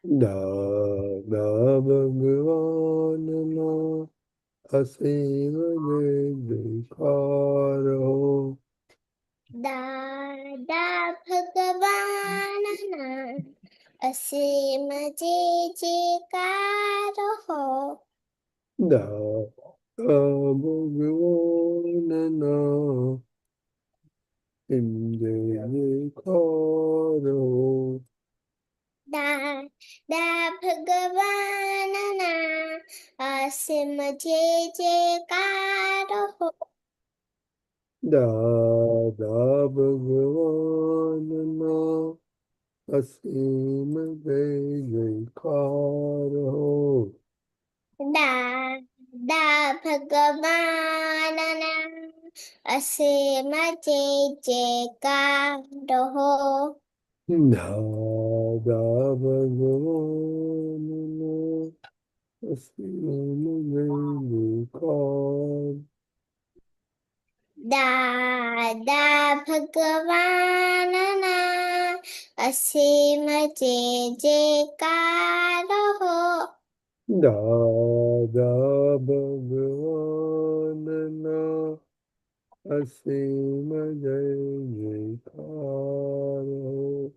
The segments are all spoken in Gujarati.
દાદા ભગવાનના અસીમ જય જયકાર હો. દાદા ભગવાનના અસીમ જય જયકાર હો. દાદા ભગવાનના અસીમ જય જયકાર હો. દાદા ભગવાનના અસીમ જય જયકાર હો. દાદા ભગવાનના અસીમ જય જયકાર હો. દાદા ભગવાનના અસીમ જય જયકાર હો. દાદા ભગવાનના અસીમ જય જયકાર. દાદા ભગવાનના અસીમ જય જયકાર હો. દાદા ભગવાનના અસીમ જય જયકાર હો.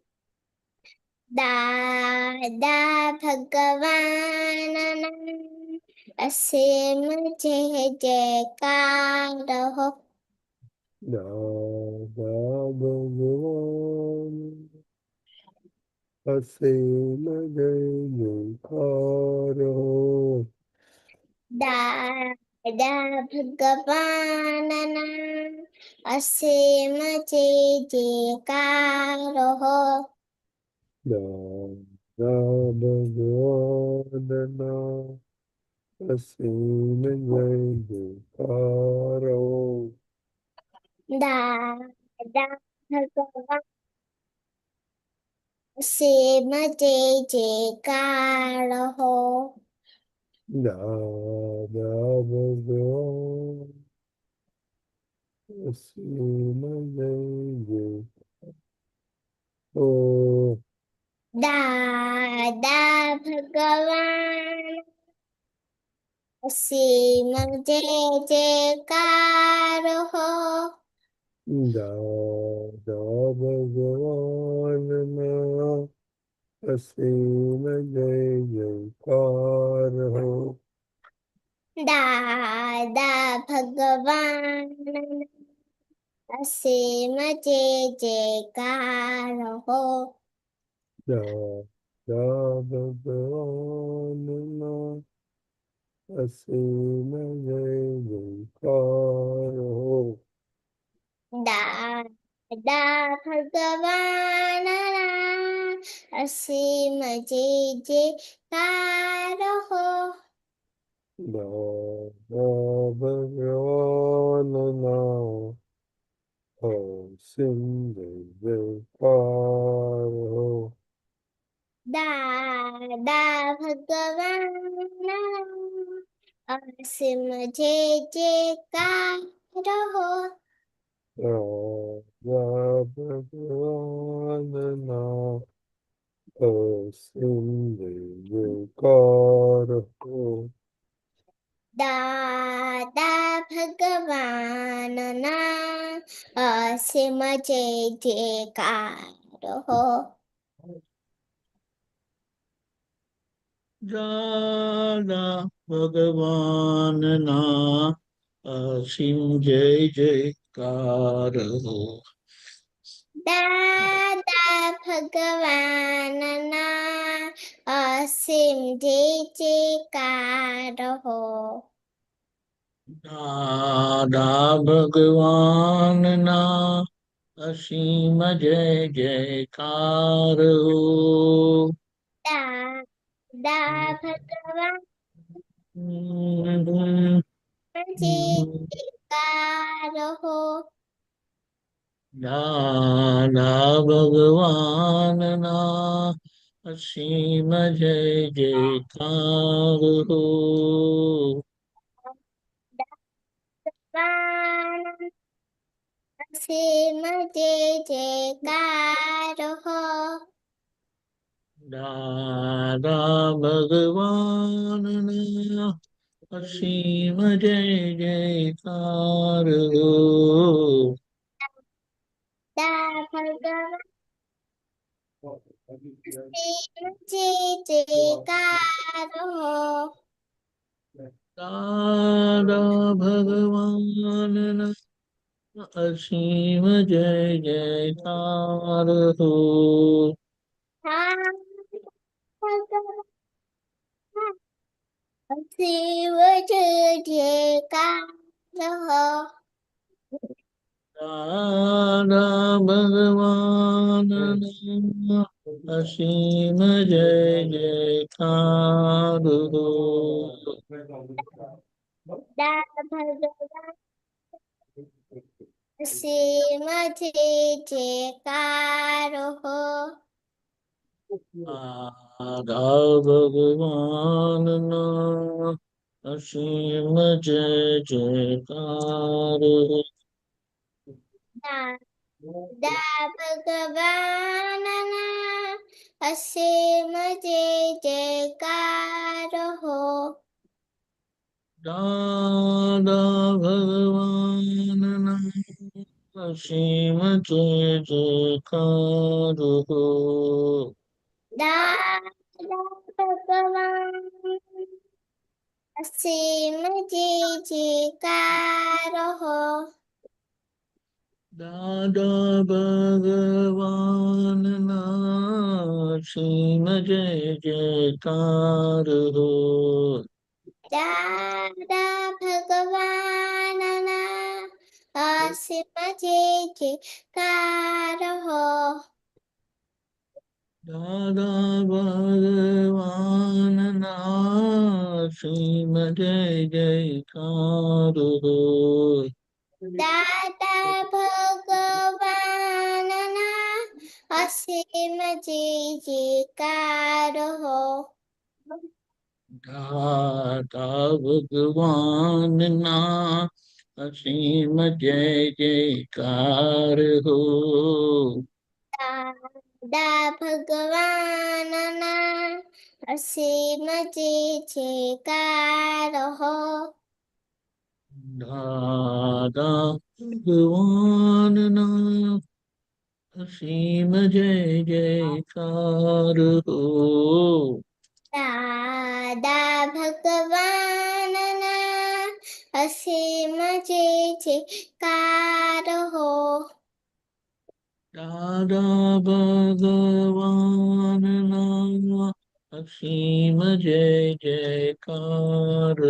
દાદા ભગવાનના અસીમ જય જયકાર હો. દાદા ભગવાન અસીમ જય જયકાર હો. દાદા ભગવાનના અસીમ જય જયકાર હો. દાદા ભગવાનના અસીમ જય જયકાર હો. દાદા ભગવાન અસીમ જય જયકાર હો. દાદા ભગવાન અસીમ જય જયકાર હો. દાદા ભગવાન અસીમ જય જયકાર હો. દાદા ભગવાનના અસીમ જય જયકાર હો. દાદા ભગવાન અસીમ જય જયકાર હો. દાદા ભગવાનના અસીમ જય જયકાર હો. દાદા ભગવાનના અસીમ જય જયકાર હો. દાદા ભગવાનના અસીમ જય જયકાર હો. દાદા ભગવાનના અસીમ જય જયકાર હો. દાદા ભગવાનના અસીમ જય જયકાર હો. દાદા ભગવાનના અસીમ જય જયકાર હો. દાદા ભગવાનના અસીમ જય જયકાર હો. દાદા ભગવાનના અસીમ જય જયકાર હો. દાદા ભગવાનના અસીમ જય જયકાર હો. દાદા ભગવાન જય જયકાર હો. દાદા ભગવાનના અસીમ જય જયકાર હો. ભગવાન અસીમ જય જયકાર હો. દાદા ભગવાનના અસીમ જય જયકાર હો. દા ભગવાન જય જયકાર હો. દાદા ભગવાનના અસીમ જય જયકાર હો. હા ભગવાન શિવ જય જયકાર હો. દાદા ભગવાનના અસીમ જય જયકાર હો. દા ભગવાન શિવ જય જયકાર હો. દાદા ભગવાનના અસીમ જય જયકાર હો. દા ભગવાનના અસીમ જય જયકાર હો. દાદા ભગવાનના અસીમ જય જયકાર હો. દાદા ભગવાન અસીમ જય જયકાર હો. દાદા ભગવાનના અસીમ જય જયકાર હો. દાદા ભગવાનના અસીમ જય જયકાર હો. દાદા ભગવાનના અસીમ જય જયકાર હો. દાદા ભગવાનના અસીમ જય જયકાર હો. દાદા ભગવાનના અસીમ જય જયકાર હો. દાદા ભગવાનના અસીમ જય જયકાર હો. દાદા ભગવાનના અસીમ જય જયકાર હો. દાદા ભગવાનના અસીમ જય જયકાર હો. દાદા ભગવાનના અસીમ જય જયકાર હો.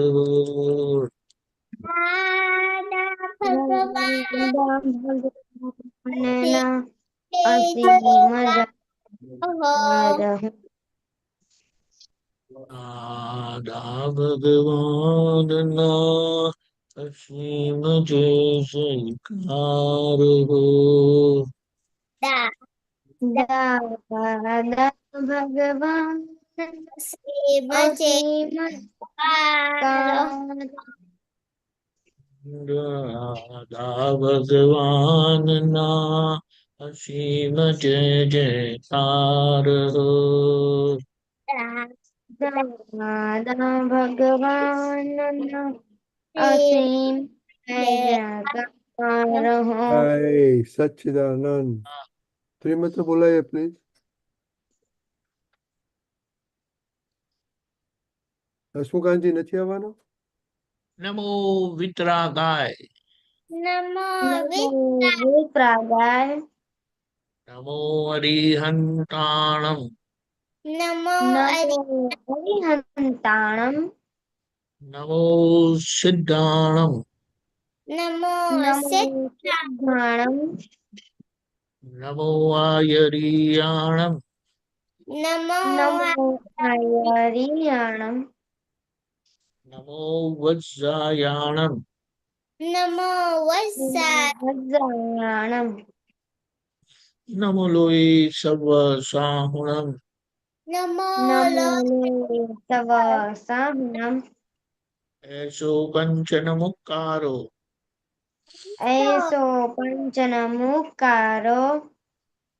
દાદા ભગવાન ભગવાનના જય અસીમ જયકાર હો. દાદા ભગવાનના અસીમ જય જયકાર હો. દાદા દાદા ભગવાન અસીમ જય અસીમ જયકાર હો. દાદા ભગવાનના અસીમ જય જયકાર હો. દાદા ભગવાનના અસીમ જય જયકાર હો. Jai Satchidanand. ત્રિમંત્ર બોલાય પ્લીઝ. હસમુખાનજી નથી આવવાનો? નમો વિતરાગાય. નમો નમો વિપ્રાગાય. નમો અરિહંતાણમ. નમો નમો હરિહંતાણમ. નમો સિદ્ધાણમ. નમો નમો સિદ્ધાણમ. નમો આયરિયાણમ. નમો નમો હરિયાણમ. નમો વત્સાયાણમ. નમો વત્સાય. વજ્રાયાણમ. નમો લોહી સર્વ સાહુણમ. નમો નમો તવ સાહનમ. એસો કંચન મુક્કારો. એસો પંચન મુક્કારો.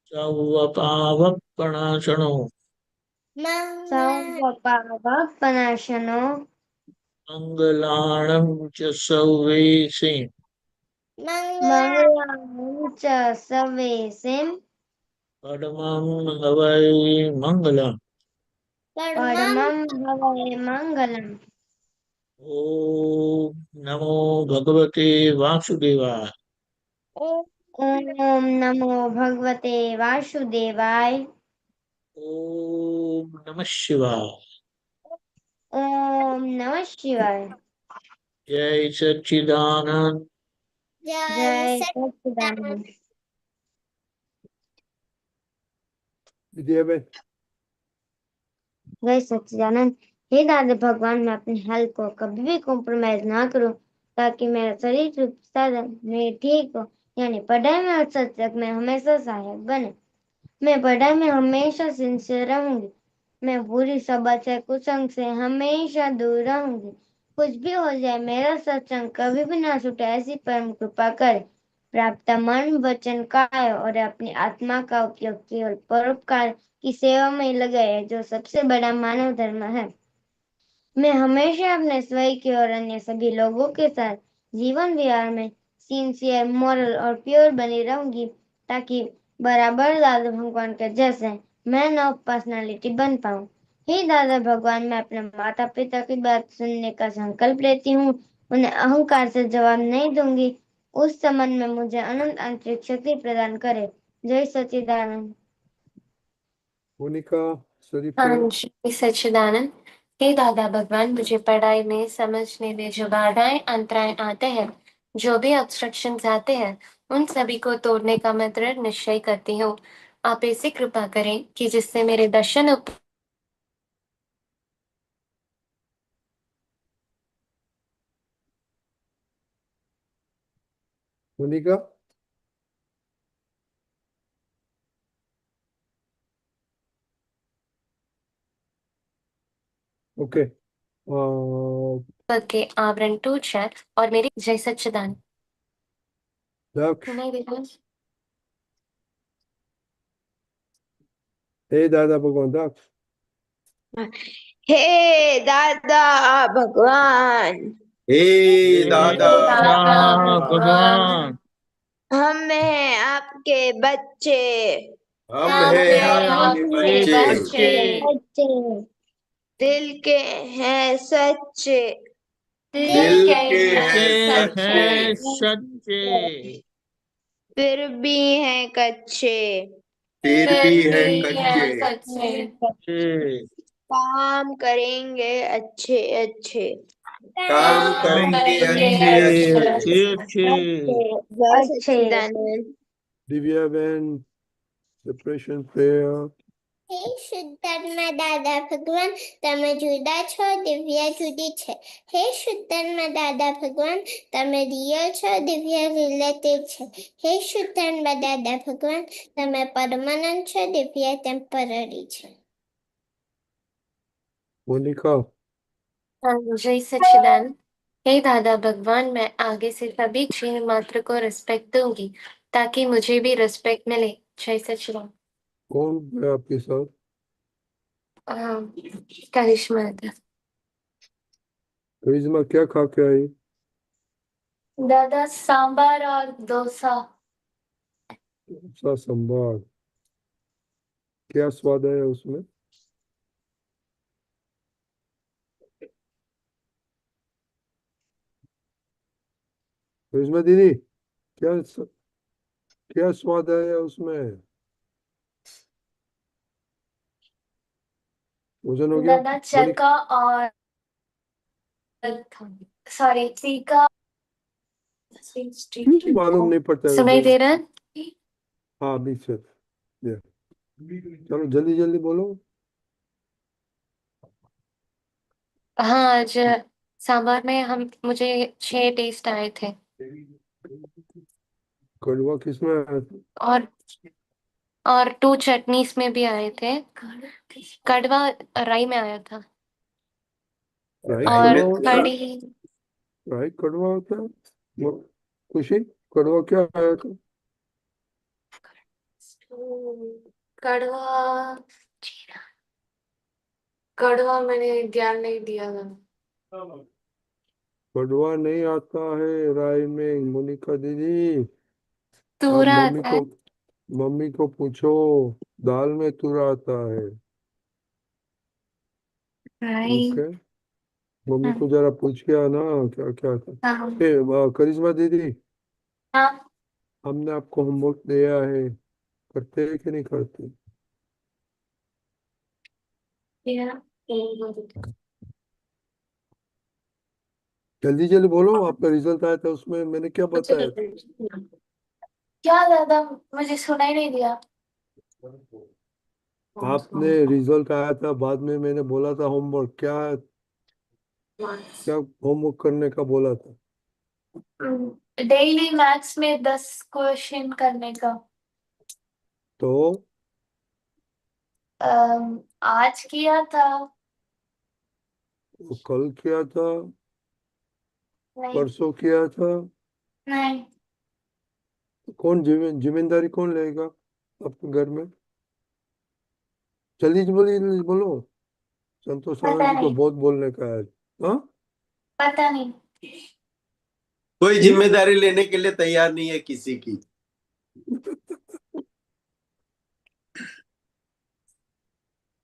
સૌ પાવક પ્રણાશનો. सर्वपापनाशनो मंगलाणं च सर्वेषां मंगलानि च सर्वेषां परमं हवै मंगलम्। परमं हवये मङ्गलम्। ओम नमो भगवते वासुदेवाय। ॐ नमो भगवते वासुदेवाय। ओम नमः शिवाय। ॐ नमः शिवाय। जय सच्चिदानंद। जय जय सच्चिदानंद। सच्चिदानंद। विद्याबेन जय सच्चिदानंद। हे दादा भगवान, मैं अपनी हेल्थ को कभी भी कॉम्प्रोमाइज ना करूं, ताकि मेरा शरीर रूप साधन मेरे ठीक हो, यानी पढ़ाई में और सत्संग में हमेशा सहायक बने। मैं पढ़ाई में हमेशा सिंसियर रहूंगी। मैं बुरी सबद से कुसंग से हमेशा दूर रहूंगी। कुछ भी हो जाए, मेरा सत्संग कभी भी ना छूटे, ऐसी परम कृपा करे। प्राप्त मन वचन काय और अपनी आत्मा का उपयोग केवल परोपकार की सेवा में लगाए, जो सबसे बड़ा मानव धर्म है। मैं हमेशा अपने स्वयं की और अन्य सभी लोगों के साथ जीवन विहार में सिंसियर, मॉरल और प्योर बनी रहूंगी, ताकि बराबर दादा भगवान के जैसे मैं नव पर्सनालिटी बन पाऊं। हे दादा भगवान, मैं अपने माता पिता की बात सुनने का संकल्प लेती हूँ। उन्हें अहंकार से जवाब नहीं दूंगी। उस संबंध में मुझे अनंत आंतरिक शक्ति प्रदान करे। जय सच्चिदानंद। मोनिका हाँ शरीफुल्ला जी सच्चिदानंद। हे दादा भगवान, मुझे पढ़ाई में समझने में जो बाधाएं अंतराय आते हैं, जो भी ऑब्स्ट्रक्शंस आते हैं, उन सभी को तोड़ने का मैं दृढ़ निश्चय करती हूँ। आप ऐसी कृपा करें कि जिससे मेरे दर्शन मोनिका ओके के आवरण टूट जाए और मेरी जय सच्चिदानंद। दक्ष सुनाई देता है? हे दादा भगवान दक्ष हे दादा भगवान, हे हे दादा दादा भगवान, हम हैं आपके बच्चे, हम हम हैं हैं आपके आपके बच्चे, बच्चे, दिल के हैं सच्चे, दिल के दिल हैं के सच्चे, हैं सच्चे, फिर भी हैं कच्चे, फिर भी हैं कच्चे, के काम करेंगे अच्छे अच्छे। काम हम करेंगे अच्छे करेंगे अच्छे। अच्छे अच्छे। जय अच्छे। सच्चिदानंद। दिव्या बहन सेपरेशन प्रेयर હે શુદ્ધાત્મા દાદા ભગવાન, તમે જુદા છો, દિવ્યા જુદી છે. હે શુદ્ધાત્મા દાદા ભગવાન, તમે રિયલ છો, દિવ્યા રિલેટિવ છે. હે શુદ્ધાત્મા દાદા ભગવાન, તમે પરમાનન્ટ છો, દિવ્યા ટેમ્પરરી છે. मोनिका हाँ जय सच्चिदानंद। हे दादा भगवान, मैं आगे से सभी जीव मात्र को रिस्पेक्ट दूंगी, ताकि मुझे भी रिस्पेक्ट मिले। जय सच्चिदानंद। कौन है आपके साथ हाँ, करिश्मा था। करिश्मा क्या खा के आई दादा सांबार और डोसा। सा संभार क्या स्वाद है उसमें करिश्मा दीदी क्या स्वाद है उसमें भोजन हो गया दादा मोनिका चरका और सॉरी तीखा। मालूम नहीं पड़ता है सुनाई दे रहा है? हाँ बीच से ये चलो जल्दी जल्दी बोलो हाँ, आज सांबार में मुझे 6 टेस्ट आए थे। कड़वा किसमें आया था और 2 चटनीस में भी आए थे। कड़वा राई में आया था। फ्राई और कड़वा होता है कड़ी फ्राई कड़वा होता है खुशी कड़वा क्या आया था कड़वा जीरा। कड़वा मैंने ध्यान नहीं दिया था। कड़वा नहीं आता है राय में मोनिका दीदी। आप तूरा मम्मी आता को है। मम्मी को पूछो, दाल में तुरा आता है। राई। ओके, मम्मी हाँ को जरा पूछ के आना क्या क्या था। हाँ करिश्मा दीदी, हाँ। हमने आपको होमवर्क दिया है, करते हैं कि नहीं करते? या जल्दी जल्दी बोलो, आपका रिजल्ट आया था उसमें मैंने क्या बताया था? क्या दादा, मुझे सुनाई नहीं दिया। आपने रिजल्ट आया था बाद में मैंने बोला था होमवर्क क्या क्या होमवर्क करने का बोला था। डेली मैथ्स में 10 क्वेश्चन करने का। तो आज किया था। वो कल किया था, नहीं। परसों किया था। नहीं। कौन जिम्मेदारी कौन लेगा आपके घर में? जल्दी जल्दी बोलो, संतोष आनंद पता जी को नहीं। बहुत बोलने का है। हाँ, पता नहीं। कोई जिम्मेदारी लेने के लिए तैयार नहीं है किसी की।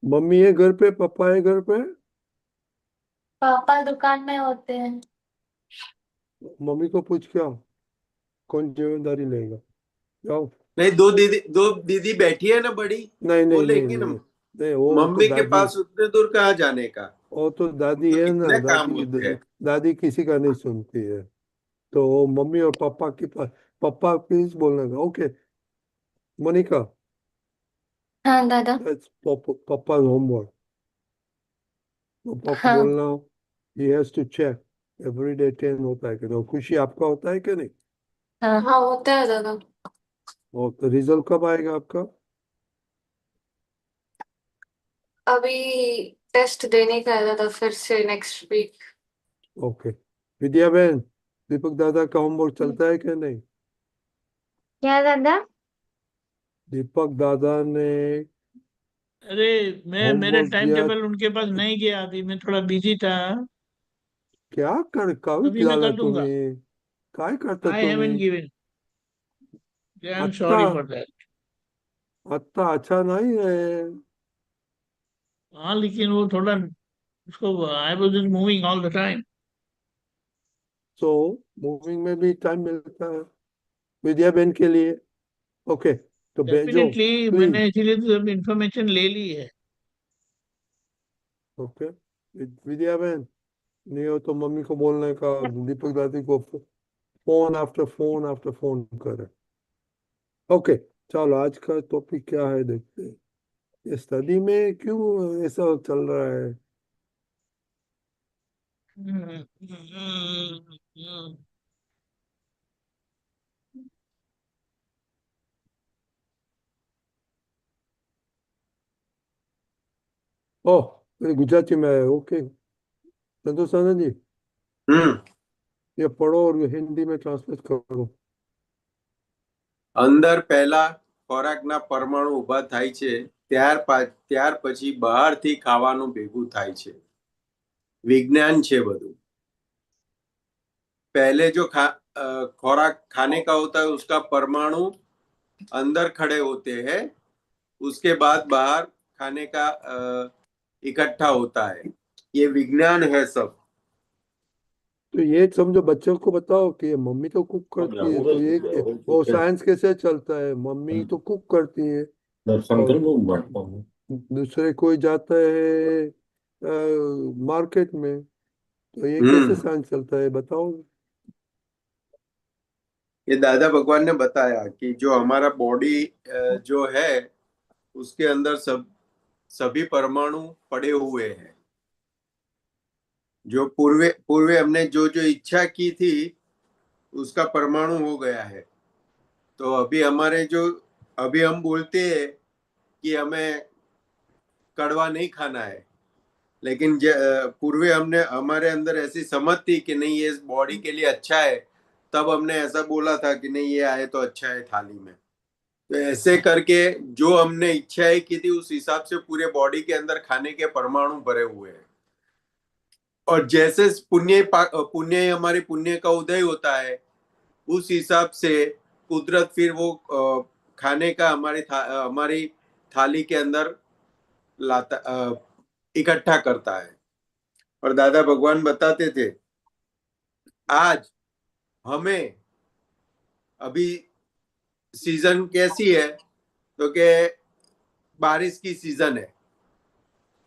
मम्मी है घर पे, पापा है घर पे? पापा दुकान में होते हैं। मम्मी को पूछ क्या कौन जिम्मेदारी लेगा। जाओ। नहीं, दो दीदी बैठी है ना बड़ी, नहीं वो नहीं नहीं लेंगे ना। नहीं नहीं, वो तो मम्मी के दादी, पास उतने दूर कहाँ जाने का। वो तो दादी तो है ना, कितने काम दादी होते हैं। दादी किसी का नहीं सुनती है। तो मम्मी और पापा के पास, पापा प्लीज बोलने का। ओके मोनिका, हाँ दादा। दैट्स पापा होमवर्क। पापा को हाँ बोलना ही has to check every day 10 होता है कि नहीं। खुशी आपका होता है कि नहीं? हाँ हाँ होता है दादा। और तो रिजल्ट कब आएगा आपका? अभी टेस्ट देने का है दादा, फिर से नेक्स्ट वीक। ओके, विद्या बहन, दीपक दादा का होमवर्क चलता है कि नहीं? क्या दादा? दीपक दादा ने अरे मैं मेरा होमवर्क टाइम दिया, टेबल उनके पास नहीं गया, अभी मैं थोड़ा बिजी था। क्या कर कावी अभी मैं केला कर दूंगा। तुम्ही, काय करता आई तुम्ही? Haven't given. आई एम आत्ता सॉरी फॉर दैट। आत्ता अच्छा नहीं है। हाँ लेकिन वो थोड़ा उसको, I was just moving all the time. So moving में भी टाइम मिलता है विद्या बहन के लिए। ओके, तो भेजो डेफिनेटली प्लीज। मैंने इसीलिए तो सब इंफॉर्मेशन ले ली है। ओके, विद्या बहन, नहीं हो तो मम्मी को बोलने का, दीपक दादी को फोन आफ्टर फोन करे। ओके, चलो आज का टॉपिक क्या है देखते हैं। ये स्टडी में क्यों ऐसा चल रहा है? ओह, मेरे गुजराती में है। ओके संतोष आनंद जी, हम्म। ये पढ़ो और हिंदी में ट्रांसलेट करो। અંદર પહેલા ખોરાકના પરમાણુ ઉભા થાય છે, ત્યાર પછી બહારથી ખાવાનું ભેગું થાય છે। વિજ્ઞાન છે બધું। पहले जो खुराक खाने का होता है उसका परमाणु अंदर खड़े होते हैं, उसके बाद बाहर खाने का इकट्ठा होता है। ये विज्ञान है सब। तो ये समझो, बच्चों को बताओ कि मम्मी तो कुक करती है, तो ये वो साइंस कैसे चलता है? मम्मी तो कुक करती है और दूसरे कोई जाता है मार्केट में, तो ये कैसे हम्म। साइंस चलता है बताओ। ये दादा भगवान ने बताया कि जो हमारा बॉडी जो है उसके अंदर सभी परमाणु पड़े हुए हैं। जो पूर्वे पूर्वे हमने जो जो इच्छा की थी उसका परमाणु हो गया है। तो अभी हम बोलते हैं कि हमें कड़वा नहीं खाना है, लेकिन पूर्वे हमने हमारे अंदर ऐसी समझ थी कि नहीं ये बॉडी के लिए अच्छा है, तब हमने ऐसा बोला था कि नहीं ये आए तो अच्छा है थाली में। तो ऐसे करके जो हमने इच्छाएं की थी उस हिसाब से पूरे बॉडी के अंदर खाने के परमाणु भरे हुए हैं। और जैसे पुण्य हमारे पुण्य का उदय होता है उस हिसाब से कुदरत फिर वो खाने का हमारी थाली के अंदर लाता इकट्ठा करता है। और दादा भगवान बताते थे आज हमें अभी सीजन कैसी है, तो के बारिश की सीजन है।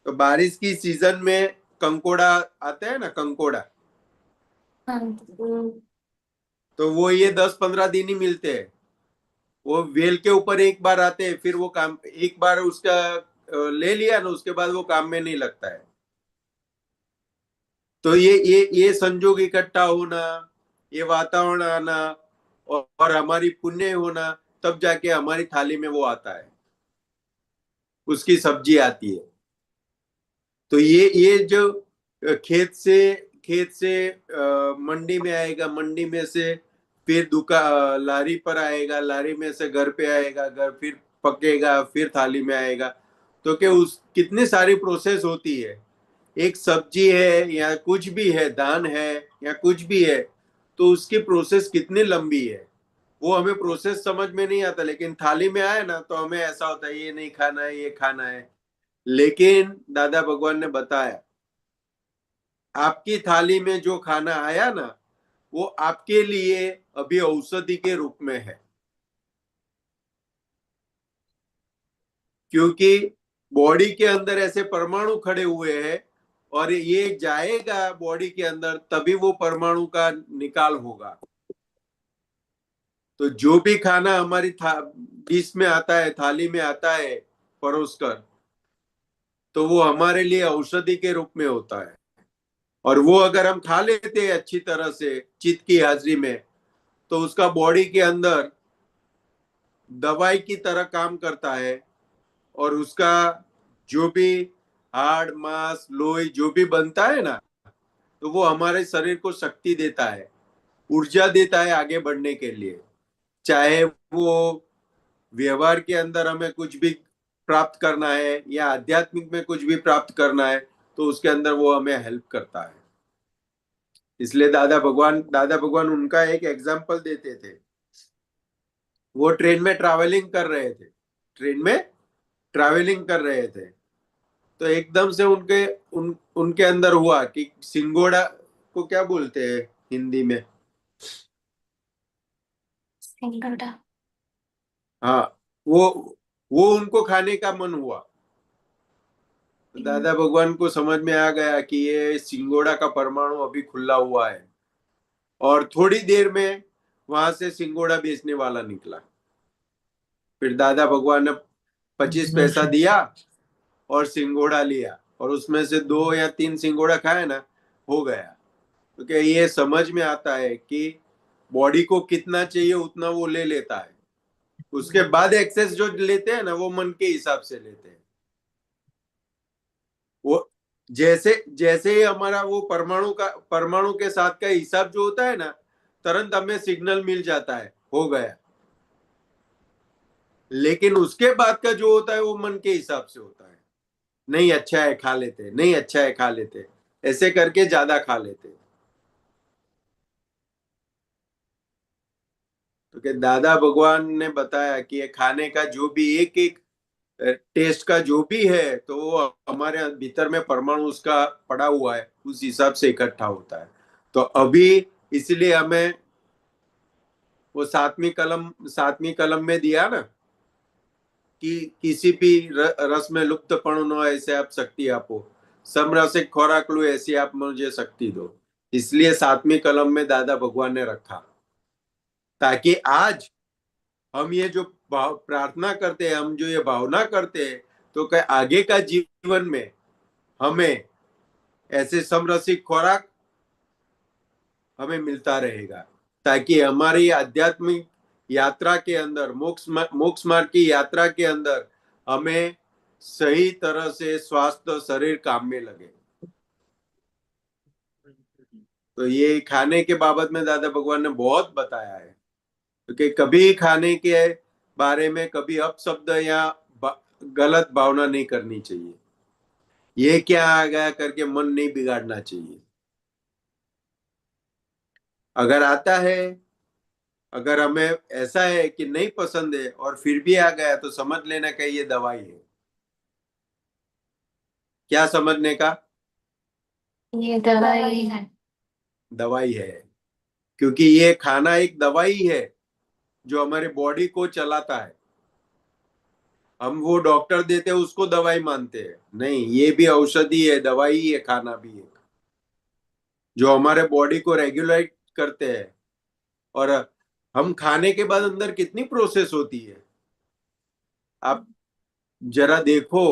तो बारिश की सीजन में कंकोड़ा आते हैं ना, कंकोड़ा, हाँ। तो वो ये 10-15 दिन ही मिलते हैं। वो वेल के ऊपर एक बार आते हैं, फिर वो काम एक बार उसका ले लिया ना, उसके बाद वो काम में नहीं लगता है। तो ये संजोग इकट्ठा होना, ये वातावरण आना और हमारी पुण्य होना, तब जाके हमारी थाली में वो आता है, उसकी सब्जी आती है। तो ये जो खेत से मंडी में आएगा, मंडी में से फिर लारी पर आएगा, लारी में से घर पे आएगा, घर फिर पकेगा, फिर थाली में आएगा। तो क्या उस कितनी सारी प्रोसेस होती है। एक सब्जी है या कुछ भी है, दान है या कुछ भी है, तो उसकी प्रोसेस कितनी लंबी है वो हमें प्रोसेस समझ में नहीं आता। लेकिन थाली में आए ना तो हमें ऐसा होता है ये नहीं खाना है, ये खाना है। लेकिन दादा भगवान ने बताया आपकी थाली में जो खाना आया ना वो आपके लिए अभी औषधि के रूप में है, क्योंकि बॉडी के अंदर ऐसे परमाणु खड़े हुए हैं और ये जाएगा बॉडी के अंदर तभी वो परमाणु का निकाल होगा। तो जो भी खाना हमारी डिश में आता है, थाली में आता है परोस कर, तो वो हमारे लिए औषधि के रूप में होता है। और वो अगर हम खा लेते हैं अच्छी तरह से चित्त की हाजिरी में, तो उसका बॉडी के अंदर दवाई की तरह काम करता है। और उसका जो भी हाड़ मांस लोही जो भी बनता है ना, तो वो हमारे शरीर को शक्ति देता है, ऊर्जा देता है आगे बढ़ने के लिए। चाहे वो व्यवहार के अंदर हमें कुछ भी प्राप्त करना है या आध्यात्मिक में कुछ भी प्राप्त करना है, तो उसके अंदर वो हमें हेल्प करता है। इसलिए दादा भगवान उनका एक एग्जाम्पल देते थे। वो ट्रेन में ट्रैवलिंग कर रहे थे, ट्रेन में ट्रैवलिंग कर रहे थे, तो एकदम से उनके अंदर हुआ कि सिंगोड़ा को क्या बोलते हैं हिंदी में? सिंगड़ा। हाँ, वो उनको खाने का मन हुआ। तो दादा भगवान को समझ में आ गया कि ये सिंगोड़ा का परमाणु अभी खुला हुआ है। और थोड़ी देर में वहां से सिंगोड़ा बेचने वाला निकला। फिर दादा भगवान ने 25 पैसा दिया और सिंगोड़ा लिया, और उसमें से 2 या 3 सिंगोड़ा खाए ना, हो गया। तो क्या ये समझ में आता है कि बॉडी को कितना चाहिए उतना वो ले लेता है। उसके बाद एक्सेस जो लेते हैं ना वो मन के हिसाब से लेते हैं। वो जैसे जैसे ही हमारा वो परमाणु के साथ का हिसाब जो होता है ना, तुरंत हमें सिग्नल मिल जाता है हो गया। लेकिन उसके बाद का जो होता है वो मन के हिसाब से होता है। नहीं अच्छा है खा लेते, नहीं अच्छा है खा लेते, ऐसे करके ज्यादा खा लेते। तो क्या दादा भगवान ने बताया कि ये खाने का जो भी एक एक टेस्ट का जो भी है, तो वो हमारे भीतर में परमाणु उसका पड़ा हुआ है, उस हिसाब से इकट्ठा होता है। तो अभी इसलिए हमें वो सातवीं कलम में दिया ना कि किसी भी रस में लुप्तपण न ऐसे आप शक्ति आपो, समरसिक खोराक लो ऐसी आप मुझे शक्ति दो। इसलिए सातवीं कलम में दादा भगवान ने रखा, ताकि आज हम ये जो प्रार्थना करते हैं, हम जो ये भावना करते हैं, तो क्या आगे का जीवन में हमें ऐसे समरसिक खोराक हमें मिलता रहेगा, ताकि हमारी आध्यात्मिक यात्रा के अंदर, मोक्ष मार्ग की यात्रा के अंदर हमें सही तरह से स्वास्थ्य शरीर काम में लगे। तो ये खाने के बाबत में दादा भगवान ने बहुत बताया है, क्योंकि कभी खाने के बारे में कभी अपशब्द या गलत भावना नहीं करनी चाहिए। ये क्या आ गया करके मन नहीं बिगाड़ना चाहिए। अगर आता है, अगर हमें ऐसा है कि नहीं पसंद है और फिर भी आ गया तो समझ लेना कि ये दवाई है। क्या समझने का? ये दवाई है। दवाई है, क्योंकि ये खाना एक दवाई है जो हमारे बॉडी को चलाता है। हम वो डॉक्टर देते हैं उसको दवाई मानते हैं, नहीं, ये भी औषधि है, दवाई है, खाना भी है जो हमारे बॉडी को रेगुलेट करते हैं। और हम खाने के बाद अंदर कितनी प्रोसेस होती है, आप जरा देखो।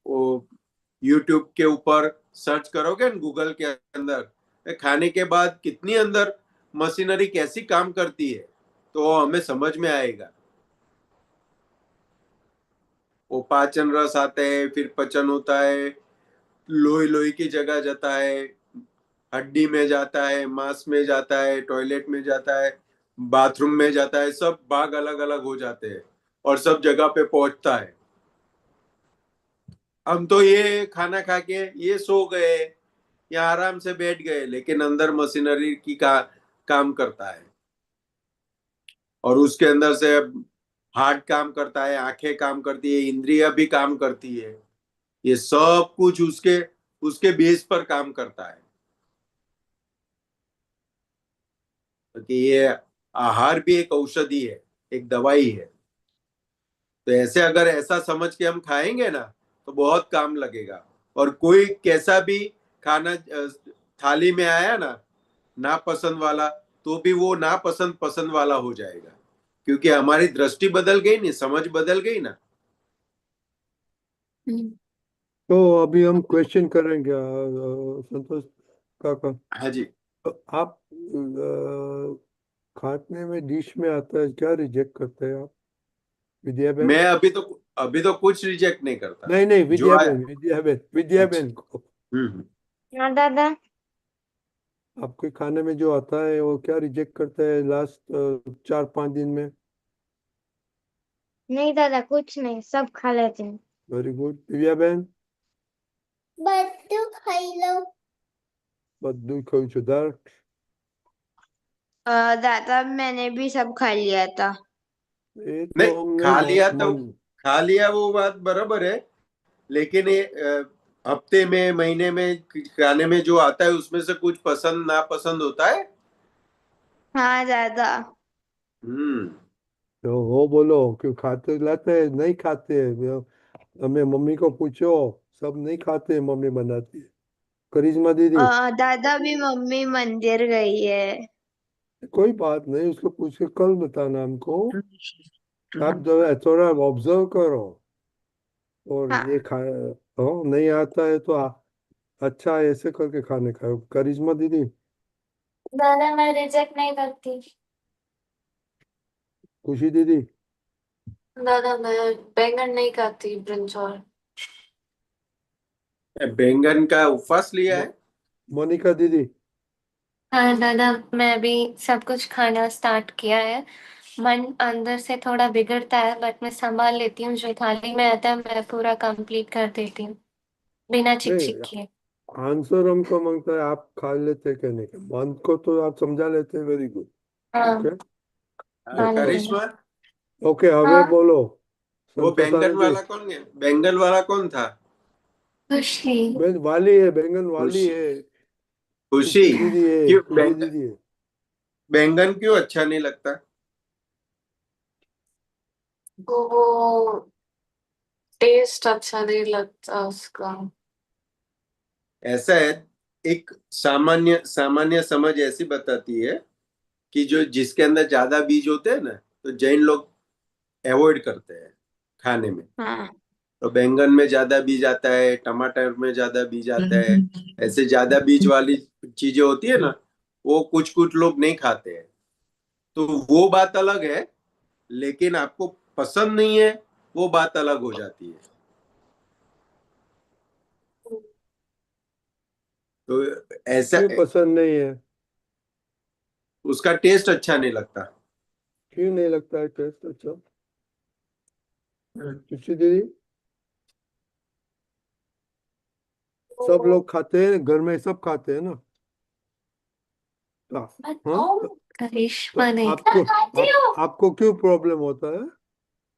वो यूट्यूब के ऊपर सर्च करोगे ना, गूगल के अंदर, खाने के बाद कितनी अंदर मशीनरी कैसी काम करती है, तो हमें समझ में आएगा। वो पाचन रस आते हैं, फिर पचन होता है, लोई लोई की जगह जाता है, हड्डी में जाता है, मांस में जाता है, टॉयलेट में जाता है, बाथरूम में जाता है, सब भाग अलग अलग हो जाते हैं और सब जगह पे पहुंचता है। हम तो ये खाना खा के ये सो गए या आराम से बैठ गए, लेकिन अंदर मशीनरी की काम करता है। और उसके अंदर से हार्ट काम करता है, आंखें काम करती है, इंद्रियां भी काम करती है। ये सब कुछ उसके उसके बेस पर काम करता है। क्योंकि ये आहार भी एक औषधि है, एक दवाई है। तो ऐसे अगर ऐसा समझ के हम खाएंगे ना तो बहुत काम लगेगा। और कोई कैसा भी खाना थाली में आया ना, नापसंद वाला, तो भी वो नापसंद पसंद वाला हो जाएगा, क्योंकि हमारी दृष्टि बदल गई ना, समझ बदल गई ना। तो अभी हम क्वेश्चन करेंगे संतोष काका। हाँ जी। आप खाने में डिश में आता है क्या रिजेक्ट करते हैं आप, विद्या बहन? मैं अभी तो कुछ रिजेक्ट नहीं करता। नहीं नहीं, जो विद्या आया। बहन, विद्या बहन, विद्या अच्छा। बहन को हम्म। हाँ दादा। आपके खाने में जो आता है वो क्या रिजेक्ट करता है लास्ट 4-5 दिन में? नहीं दादा, कुछ नहीं, सब खा लेते हैं। Very good. दिव्या बहन? બધું ખાઈ લો. બધું ખાયું છું દાળ? दादा मैंने भी सब खा लिया था। ये नहीं, तो हमने खा लिया तो मन खा लिया, वो बात बराबर है। लेकिन ये हफ्ते में, महीने में खाने में जो आता है उसमें से कुछ पसंद नापसंद होता है। हाँ दादा। हम्म। तो वो बोलो क्यों खाते लाते हैं, नहीं खाते हैं। हमें मम्मी को पूछो, सब नहीं खाते, मम्मी बनाती है। करिश्मा दीदी? दादा भी मम्मी मंदिर गई है। कोई बात नहीं, उसको पूछ के कल बताना हमको। आप जो है थोड़ा ऑब्जर्व करो। और ये हाँ खा नहीं आता है तो अच्छा है, ऐसे करके खाने खाओ। करिश्मा दीदी? दादा मैं रिजेक्ट नहीं करती। खुशी दीदी? दादा मैं बैंगन नहीं खाती, ब्रिंजल। बैंगन का उपवास लिया है। मोनिका दीदी? हाँ दादा, मैं भी सब कुछ खाना स्टार्ट किया है। मन अंदर से थोड़ा बिगड़ता है, बट मैं संभाल लेती हूँ। जो थाली में आता है मैं पूरा कंप्लीट कर देती हूँ बिना चिक चिक नहीं, किए। आंसर हमको मांगता है आप खा लेते क्या नहीं। मन को तो आप समझा लेते हैं, वेरी गुड। हाँ। ओके। हाँ ओके दादा। करिश्मा, ओके, हवे हाँ। बोलो। वो संतोष आनंदी? बैंगन वाला कौन था? खुशी। बेन वाली है, बैंगन वाली खुशी। है। खुशी। खुशी दीदी है, क्यों खुशी दीदी है। बैंगन क्यों अच्छा नहीं लगता? वो टेस्ट अच्छा नहीं लगता उसका। ऐसा है, एक सामान्य सामान्य समझ ऐसी बताती है कि जो जिसके अंदर ज्यादा बीज होते हैं ना, तो जैन लोग अवॉइड करते हैं खाने में। हाँ तो बैंगन में ज्यादा बीज आता है, टमाटर में ज्यादा बीज आता है, ऐसे ज्यादा बीज वाली चीजें होती है ना, वो कुछ कुछ लोग नहीं खाते हैं। तो वो बात अलग है, लेकिन आपको पसंद नहीं है, वो बात अलग हो जाती है। तो ऐसा, क्यों पसंद नहीं है? उसका टेस्ट अच्छा नहीं लगता। क्यों नहीं लगता है टेस्ट अच्छा? खुशी दीदी, सब लोग खाते हैं घर में, सब खाते हैं ना? हाँ। हाँ, तो करिश्मा नहीं आपको खाती हो। आपको क्यों प्रॉब्लम होता है?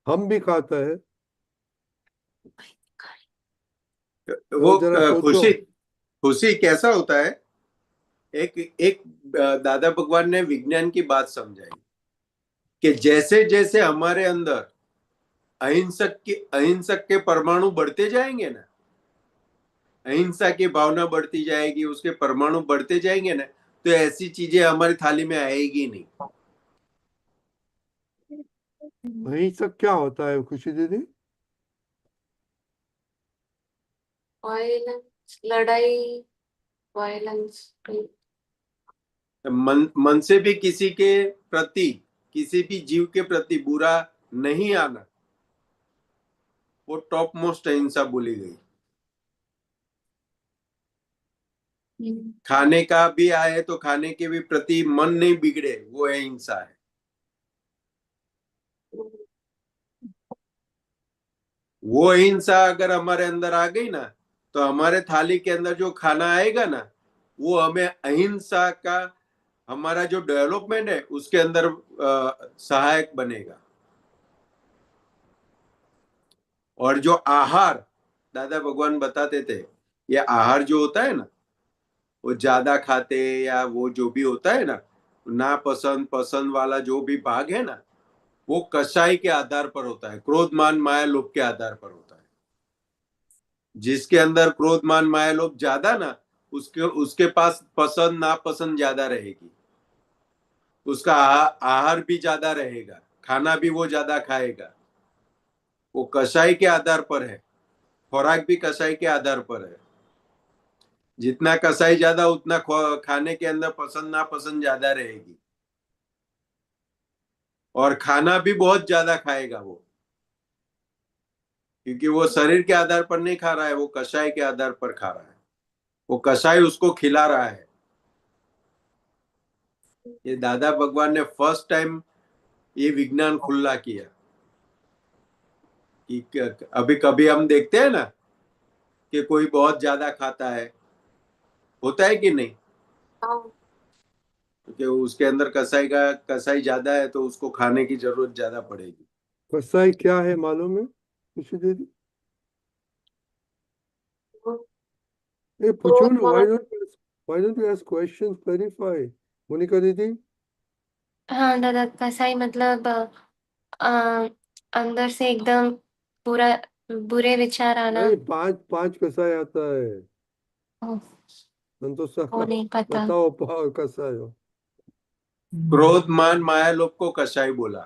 हम भी खाता है। वो तो जरा सोचो। खुशी खुशी कैसा होता है? एक एक दादा भगवान ने विज्ञान की बात समझाई कि जैसे जैसे हमारे अंदर अहिंसक के परमाणु बढ़ते जाएंगे ना, अहिंसा की भावना बढ़ती जाएगी, उसके परमाणु बढ़ते जाएंगे ना, तो ऐसी चीजें हमारी थाली में आएगी नहीं। वही सब क्या होता है खुशी दीदी? वायलेंस, लड़ाई, वायलेंस। मन से भी किसी के प्रति, किसी भी जीव के प्रति बुरा नहीं आना, वो टॉप मोस्ट अहिंसा बोली गई। खाने का भी आए तो खाने के भी प्रति मन नहीं बिगड़े, वो अहिंसा है। वो अहिंसा अगर हमारे अंदर आ गई ना, तो हमारे थाली के अंदर जो खाना आएगा ना, वो हमें अहिंसा का हमारा जो डेवलपमेंट है उसके अंदर सहायक बनेगा। और जो आहार दादा भगवान बताते थे, ये आहार जो होता है ना, वो ज्यादा खाते या वो जो भी होता है ना, ना पसंद पसंद वाला जो भी भाग है ना, वो कसाई के आधार पर होता है, क्रोध मान माया लोभ के आधार पर होता है। जिसके अंदर क्रोध मान माया लोभ ज्यादा ना, उसके उसके पास पसंद नापसंद ज्यादा रहेगी, उसका आहार भी ज्यादा रहेगा, खाना भी वो ज्यादा खाएगा। वो कसाई के आधार पर है, खुराक भी कसाई के आधार पर है। जितना कसाई ज्यादा, उतना खाने के अंदर पसंद नापसंद ज्यादा रहेगी, और खाना भी बहुत ज्यादा खाएगा वो, क्योंकि वो शरीर के आधार पर नहीं खा रहा है, वो कसाई के आधार पर खा रहा है, वो कसाई उसको खिला रहा है। ये दादा भगवान ने फर्स्ट टाइम ये विज्ञान खुला किया कि अभी कभी हम देखते हैं ना कि कोई बहुत ज्यादा खाता है, होता है कि नहीं? क्योंकि उसके अंदर कसाई ज्यादा है, तो उसको खाने की जरूरत ज्यादा पड़ेगी। कसाई क्या है मालूम है खुशी दीदी? ये पूछो ना, why don't you ask questions, clarify? Monika दीदी, हाँ दादा, कसाई मतलब अंदर से एकदम पूरा बुरे विचार आना। नहीं, पांच पांच कसाई आता है। ओह, संतोष वो साहब, नहीं पता। बताओ कसाई हो। क्रोध मान माया लोभ को कसाई बोला।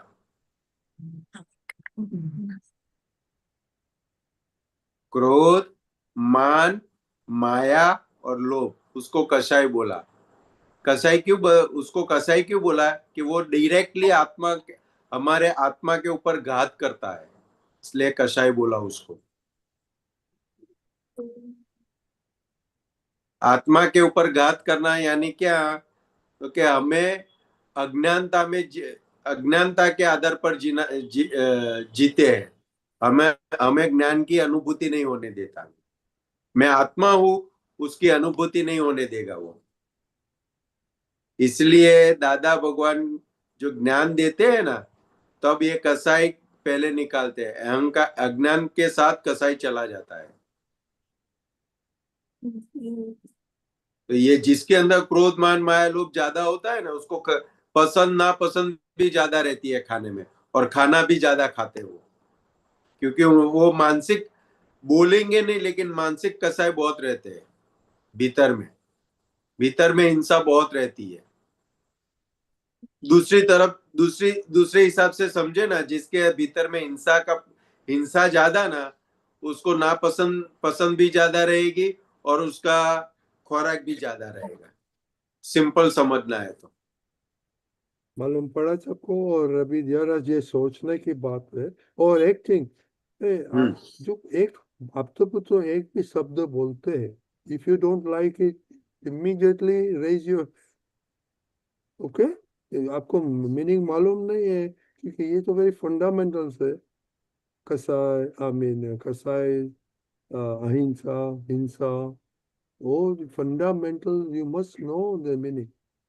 क्रोध, मान, माया और लोभ, उसको कसाई बोला। उसको कसाई क्यों बोला? कि वो डायरेक्टली हमारे आत्मा के ऊपर घात करता है, इसलिए कसाई बोला उसको। आत्मा के ऊपर घात करना यानी क्या? तो क्या हमें अज्ञानता के आधार पर जीते हैं। हमें हमें ज्ञान की अनुभूति नहीं होने देता। मैं आत्मा हूं, उसकी अनुभूति नहीं होने देगा वो। इसलिए दादा भगवान जो ज्ञान देते हैं ना, तब ये कसाई पहले निकालते हैं। अहंकार अज्ञान के साथ कसाई चला जाता है। तो ये जिसके अंदर क्रोध मान माया लोभ ज्यादा होता है ना, उसको पसंद नापसंद भी ज्यादा रहती है खाने में, और खाना भी ज्यादा खाते हैं वो, क्योंकि वो मानसिक, बोलेंगे नहीं लेकिन मानसिक कसाई बहुत रहते हैं भीतर में हिंसा बहुत रहती है। दूसरी तरफ दूसरे हिसाब से समझे ना, जिसके भीतर में हिंसा ज्यादा ना, उसको नापसंद पसंद भी ज्यादा रहेगी, और उसका खुराक भी ज्यादा रहेगा। सिंपल समझना है तो। मालूम पड़ा सबको? और अभी जरा ये सोचने की बात है। और एक थिंग, हम्म जो एक आप तो एक भी शब्द बोलते हैं, if you don't like it, immediately raise your, okay? आपको मीनिंग मालूम नहीं है, क्योंकि ये तो वेरी फंडामेंटल्स है। कसाई, आई मीन कसाई, अहिंसा, हिंसा, all the fundamental you must know the meaning.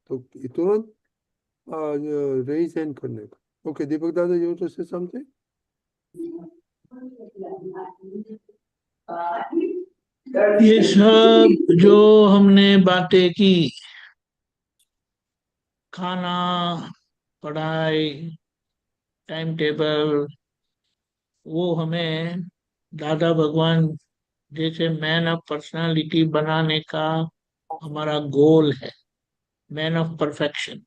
तो तुरंत raise hand करने का. Okay, Deepak Dada, you want to say something? ये सब जो हमने बातें की, खाना, पढ़ाई, टाइम टेबल, वो हमें दादा भगवान जैसे मैन ऑफ पर्सनालिटी बनाने का हमारा गोल है, मैन ऑफ परफेक्शन।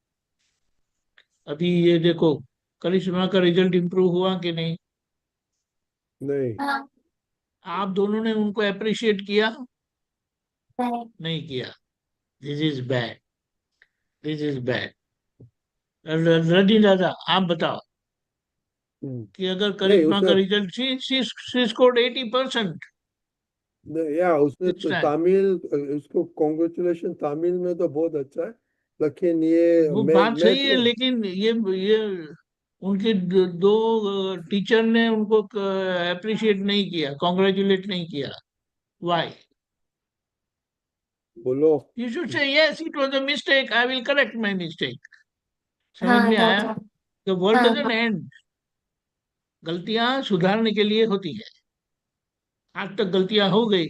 अभी ये देखो, करिश्मा का रिजल्ट इम्प्रूव हुआ कि नहीं? नहीं. हाँ, आप दोनों ने उनको अप्रिशिएट किया? नहीं, नहीं किया। This is bad, this is bad. Rajni दादा, आप बताओ कि अगर नहीं, करिश्मा का उसने रिजल्ट शी स्कोर्ड 80%। या उसने It's तो time. तमिल, उसको कॉन्ग्रेचुलेशन, तमिल में तो बहुत अच्छा है, लेकिन ये वो मैथ बात सही मैथ है, में लेकिन ये उनके दो टीचर ने उनको अप्रिशिएट नहीं किया, कॉन्ग्रेचुलेट नहीं किया। व्हाई? बोलो. You should say yes, it was a mistake, I will correct my mistake. समझ हाँ में आया? दादा, द वर्ल्ड हाँ डजंट हाँ एंड। गलतियां सुधारने के लिए होती है। आज तक गलतियां हो गई,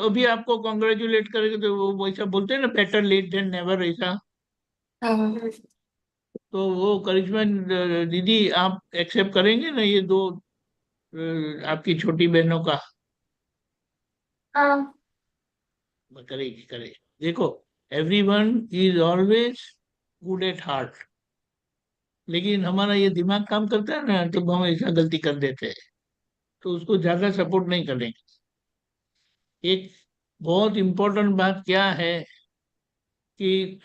अभी आपको कॉन्ग्रेचुलेट करेंगे तो वो वैसा बोलते हैं ना, बेटर लेट देन नेवर, ऐसा। हाँ तो वो करिश्मा दीदी, आप एक्सेप्ट करेंगे ना ये दो आपकी छोटी बहनों का? हाँ करेगी, करेगी। देखो, everyone is always good at heart, लेकिन हमारा ये दिमाग काम करता है ना, तो हम ऐसा गलती कर देते हैं, तो उसको ज्यादा सपोर्ट नहीं करेंगे। एक बहुत इंपॉर्टेंट बात क्या है कि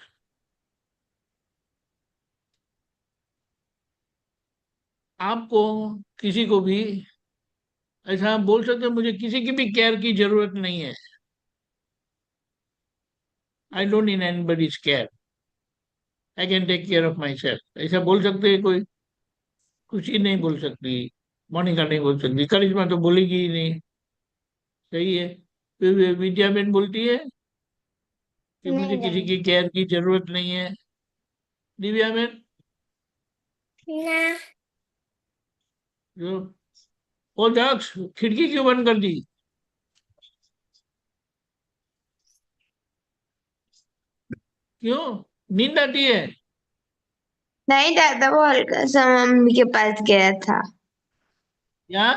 आपको किसी को भी ऐसा आप बोल सकते हो, मुझे किसी की भी केयर की जरूरत नहीं है, I don't need anybody's care, I can take care of myself, ऐसा बोल सकते हैं कोई? खुशी नहीं बोल सकती, मोनिका नहीं बोल सकती, करिश्मा तो बोलेगी ही नहीं। सही है। फिर विद्या बहन बोलती है कि मुझे नहीं किसी दादा, की केयर की जरूरत नहीं है। दिव्या बहन, ना। जो ओ दक्ष, खिड़की क्यों बंद कर दी? क्यों, नींद आती है? नहीं दादा, वो हल्का सा मम्मी के पास गया था। या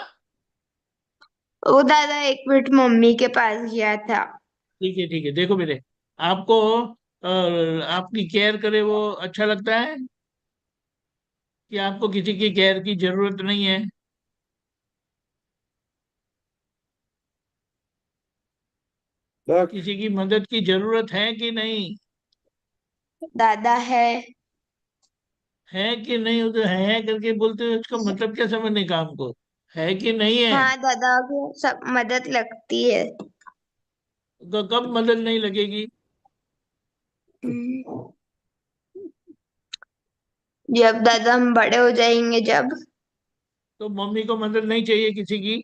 वो दादा 1 मिनट मम्मी के पास गया था। ठीक है, ठीक है। देखो मेरे, आपको आपकी केयर करे वो अच्छा लगता है कि आपको किसी की केयर की जरूरत नहीं है? दक्ष, किसी की मदद की जरूरत है कि नहीं? दादा है कि नहीं? वो तो है करके बोलते हो, उसका मतलब क्या समझने का हमको? है कि नहीं है? हाँ दादा को सब मदद लगती है। तो कब मदद नहीं लगेगी? हम्म, जब दादा हम बड़े हो जाएंगे, जब तो मम्मी को मदद नहीं चाहिए किसी की?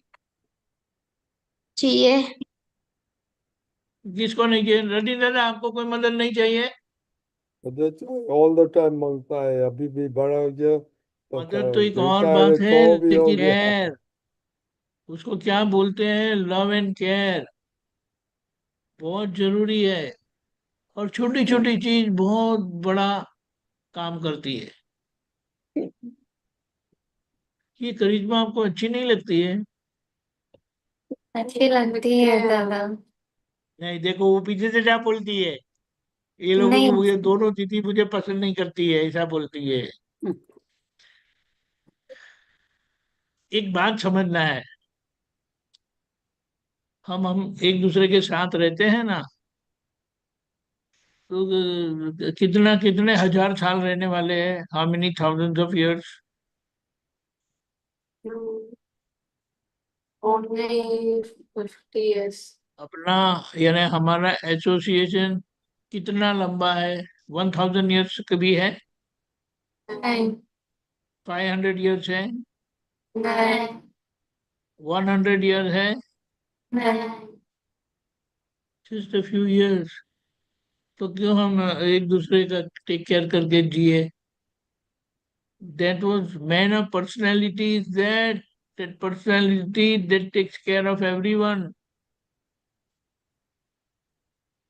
चाहिए। किसको नहीं चाहिए? रवि दादा, आपको कोई मदद नहीं चाहिए? ऑल द टाइम मांगता है, अभी भी बड़ा हो गया तो मदद तो एक और रिटायर बात है, तो भी हो लेकिन गया. केयर, उसको क्या बोलते हैं, लव एंड केयर, बहुत जरूरी है। और छोटी छोटी चीज बहुत बड़ा काम करती है। ये करिश्मा आपको अच्छी नहीं लगती है? अच्छी लगती है दादा। नहीं, देखो वो पीछे से क्या बोलती है, ये लोगों नहीं, को, ये दोनों दीदी मुझे पसंद नहीं करती है, ऐसा बोलती है। एक बात समझना है, हम एक दूसरे के साथ रहते हैं ना, तो कितना कितने हजार साल रहने वाले हैं, how many thousands of years? Only 50 years। अपना, यानी हमारा एसोसिएशन कितना लंबा है? 1000 ईयर्स कभी है? नहीं 500 ईयर्स है? नहीं 100 years है, नहीं, just a few years, तो क्यों हम एक दूसरे का टेक केयर करके जिए? That was man of personality is that personality that takes care of everyone.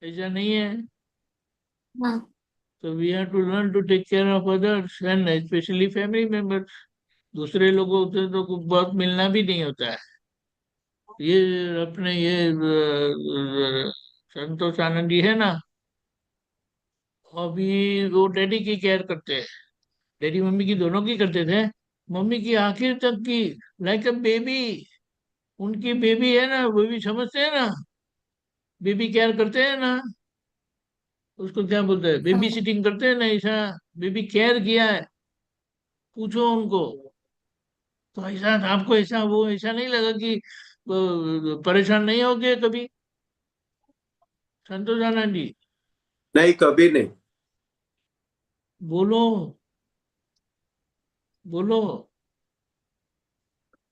ऐसा नहीं है. हाँ, So we have to learn to take care of others and especially family members. दूसरे लोगों से तो बहुत मिलना भी नहीं होता है. ये अपने ये संतोष आनंद जी है ना, अभी वो डैडी की केयर करते हैं. डैडी मम्मी की दोनों की करते थे, मम्मी की आखिर तक की, लाइक अ बेबी. उनकी बेबी है ना, वो भी समझते हैं ना, बेबी केयर करते हैं ना, उसको क्या बोलते हैं, बेबी हाँ, सिटिंग करते हैं ना, ऐसा बेबी केयर किया है, पूछो उनको. तो ऐसा आपको ऐसा वो ऐसा नहीं लगा कि परेशान नहीं हो गए कभी संतोष आनंद जी? नहीं, कभी नहीं. बोलो बोलो.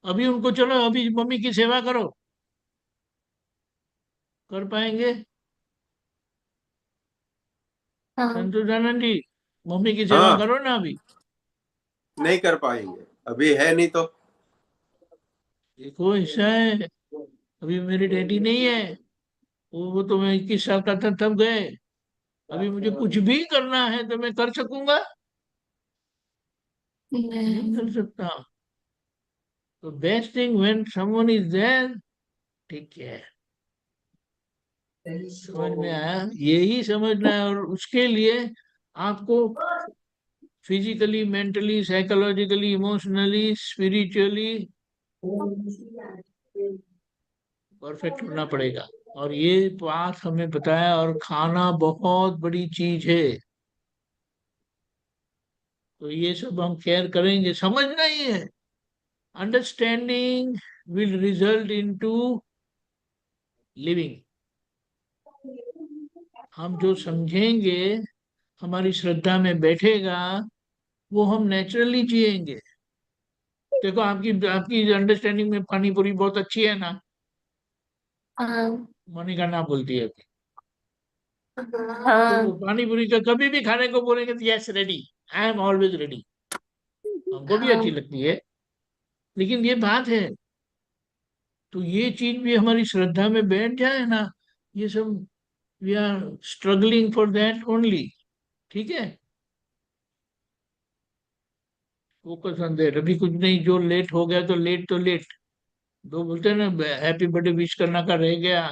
अभी उनको चलो अभी मम्मी की सेवा करो, कर पाएंगे हाँ, संतोष आनंद जी? मम्मी की सेवा हाँ, करो ना अभी. नहीं कर पाएंगे, अभी है नहीं तो. देखो ऐसा है, अभी मेरी डैडी नहीं है, वो तो मैं 21 साल का था तब गए. अभी मुझे कुछ भी करना है तो मैं कर सकूंगा? नहीं कर नहीं, सकता. तो best thing when someone is there, ठीक है. समझ में आया? यही समझना है. और उसके लिए आपको physically, mentally, psychologically, emotionally, spiritually perfect होना पड़ेगा. और ये बात हमें बताया. और खाना बहुत बड़ी चीज है, तो ये सब हम केयर करेंगे. समझना ही है. Understanding will result into living. हम जो समझेंगे, हमारी श्रद्धा में बैठेगा, वो हम नेचुरली जिएंगे. देखो आपकी आपकी अंडरस्टैंडिंग में पानी पूरी बहुत अच्छी है ना, हाँ, मोनिका ना बोलती है. हाँ, तो पानी पूरी का कभी भी खाने को बोलेंगे तो yes ready, I am always ready. हमको भी अच्छी हाँ, लगती है, लेकिन ये बात है. तो ये चीज भी हमारी श्रद्धा में बैठ जाए ना, ये सब we are struggling for that only. ठीक है, फोकस ऑन दैट. अभी कुछ नहीं, जो लेट हो गया तो लेट तो लेट. दो बोलते हैं ना, हैप्पी बर्थडे विश करना का रह गया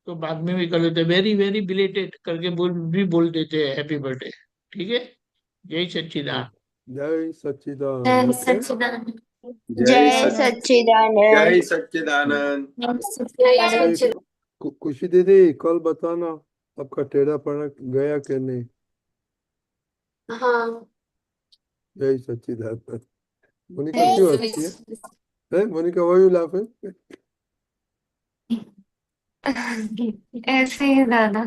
तो बाद में भी कर लेते, वेरी वेरी बिलेटेड करके बोल देते हैं हैप्पी बर्थडे. ठीक है. जय सच्चिदानंद. जय सच्चिदानंद. जय ओके, सच्चिदानंद. जय जय सच सच्चिदानंद. जय सच्चिदानंद. जय सच्चिदानंद. खुशी दीदी कल बताना आपका टेढ़ा पड़ा गया कि नहीं. हाँ, जय सच्चिदानंद. मोनिका जय क्यों हंसती है मोनिका, व्हाई यू लाफिंग? ऐसे ही दादा.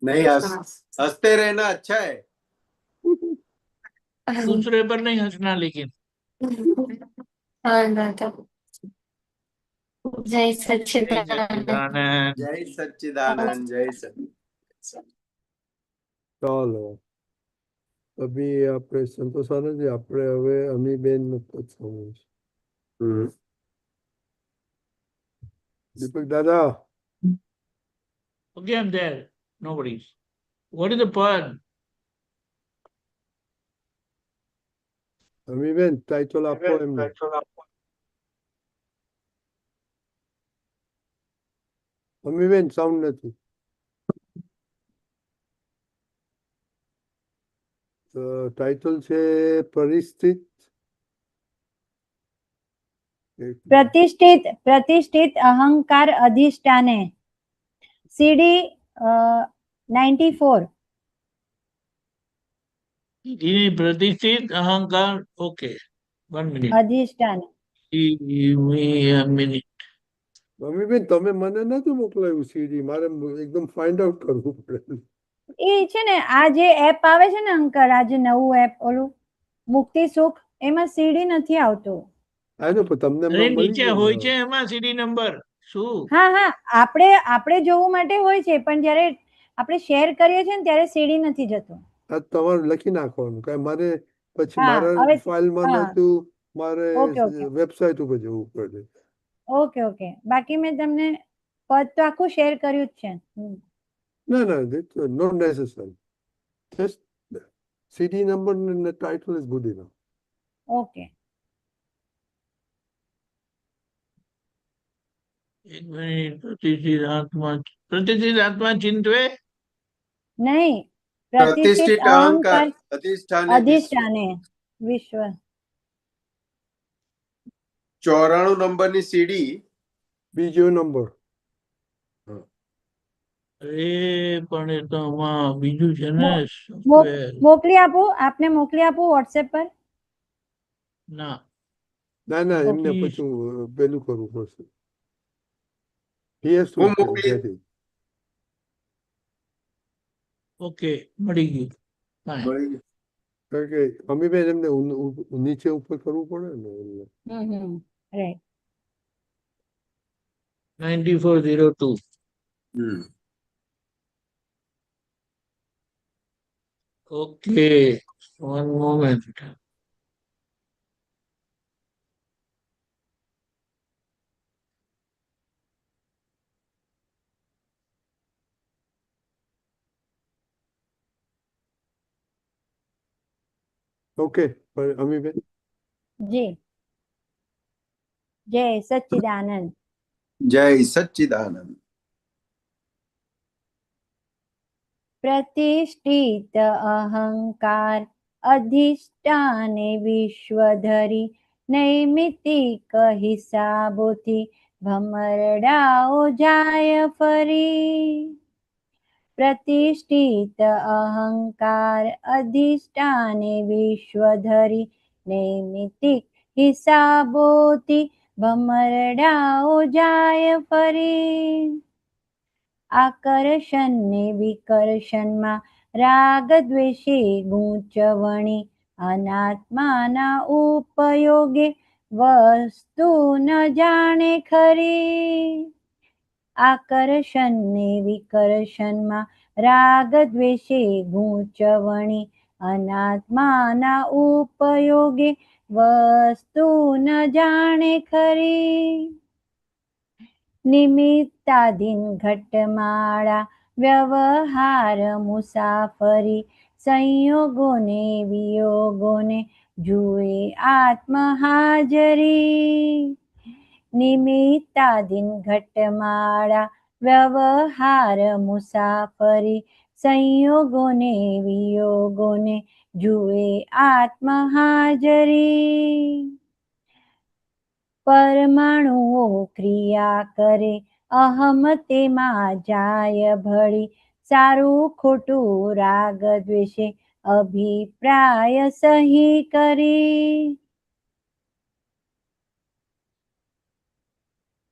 नहीं, हंसते रहना अच्छा है. दूसरे पर नहीं हंसना लेकिन. हाँ दादा. जय जय सच्चिदानंद. सच्चिदानंद. जय सच्चिदानंद. जय सच्चिदानंद. ચાલો, અભી આપણે સંતોષ આનંદજી, આપણે હવે અમીબેન નું પૂછવાનું છે. દીપક દાદા, Okay, I'm there. No worries. What is the point? Amiben title આપો એમને. અમીબેન સાઉન્ડ નથી. ટાઇટલ છે પરિસ્થિત. प्रतिष्ठित प्रतिष्ठित अहंकार अधिष्ठाने सीडी 94 प्रतिष्ठित अहंकार. Okay, 1 minute. अधिष्ठान. Give me a minute. Amiben તમે મને નથી મોકલાયું સીડી, મારે એકદમ ફાઇન્ડ આઉટ કરવું પડે. એ છે ને આ જે એપ આવે છે ને અંકલ, આ જે નવું એપ ઓલું મુક્તિ સુખ, એમાં સીડી નથી આવતું. આ ને પણ તમને અરે મળી નીચે ગયો હોય ને. છે એમાં સીડી નંબર શું? હા હા, આપણે જોવું માટે હોય છે, પણ જ્યારે આપણે શેર કરીએ છીએ ને ત્યારે સીડી નથી જતો. આ તમારે લખી નાખવાનું કે મારે પછી હા મારા હવે ફાઇલમાં હા નતું, મારે ઓકે ઓકે વેબસાઇટ ઉપર જવું પડે. ઓકે ઓકે, બાકી મેં તમને પદ તો આખું શેર કર્યું જ છે. ના ના, not necessary. Just CD number અને title is good enough. Okay એક મિનિટ. પ્રતિષ્ઠિત આત્મા ચિંતવે નહીં, પ્રતિષ્ઠિત પ્રતિષ્ઠિત અહંકાર અહંકાર અધિષ્ઠાને વિશ્વ. અધિષ્ઠાને વિશ્વ. 94 નંબરની સીડી. બીજો નંબર. અરે પણ એ તો આમાં બીજું છે ને મો- સોફ્ટવેર. મોકલી આપું, આપને મોકલી આપું વોટ્સએપ પર. ના ના ના, એમને પછી પછી પેલું કરવું પડશે. He has to હું મોકલી get it. ઓકે મળી ગયું. ફાઇન. મળી ગયું. કારણ કે અમીબેન એમને નીચે ઉપર કરવું પડે ને એમને. Right. 9402. Hmm. Okay, one moment. Okay Amiben. જી, જય સચ્ચિદાનંદ. જય સચ્ચિદાનંદ. प्रतिष्ठित अहंकार अधिष्ठाने विश्वधरी नैमितिक हिसाबोथी भमरडाओ જાય ફરી. प्रतिष्ठित अहंकार अधिष्ठाने विश्वधरी नैमितिक हिसाबोथी भमरडाओ જાય ફરી. આકર્ષણ ને વિકર્ષણમાં રાગ દ્વેષે ગૂંચવણી અનાત્માના ઉપયોગે વસ્તુ ન જાણે ખરી. આકર્ષણ ને વિકર્ષણમાં રાગ દ્વેષે ગૂંચવણી અનાત્માના ઉપયોગે વસ્તુ ન જાણે ખરી. નિમિત્તાધીન ઘટમાળા વ્યવહાર મુસાફરી સંયોગોને વિયોગોને જુએ આત્મહાજરી. નિમિત્તાધીન ઘટમાળા વ્યવહાર મુસાફરી સંયોગોને વિયોગોને જુએ આત્મહાજરી. પરમાણુઓ ક્રિયા કરે અહમ તેમાં જાય ભળી સારું ખોટું રાગ દ્વેષે અભિપ્રાય સહી કરી.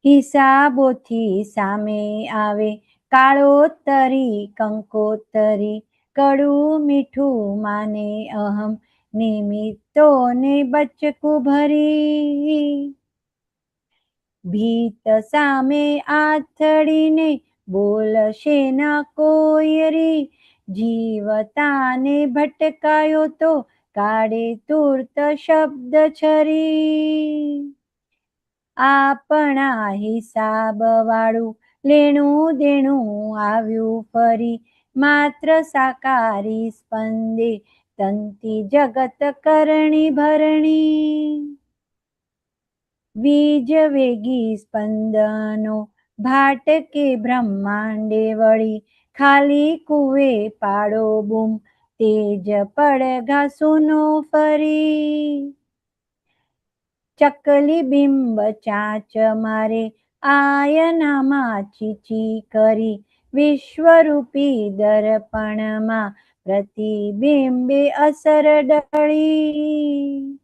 હિસાબોથી સામે આવે કાળોતરી કંકોતરી કડું મીઠું માને અહમ નિમિત્તોને બચકું ભરી. ભીત સામે આથડીને બોલશે ન કોઈ જીવતાને ભટકાયો તો કાઢે તુર્ત શબ્દ છરી. આપણા હિસાબ વાળું લેણું દેણું આવ્યું ફરી માત્ર સાકારી સ્પંદે તંતી જગત કરણી ભરણી. વીજ વેગી સ્પંદનો ભાટકે બ્રહ્માંડે વળી ખાલી કુવે પાડો બૂમ તેજ પડઘા સુનો ફરી. ચકલી બિંબ ચાંચ મારે આયનામાં ચીચી કરી વિશ્વરૂપી દર્પણમાં પ્રતિબિંબે અસર ડળી.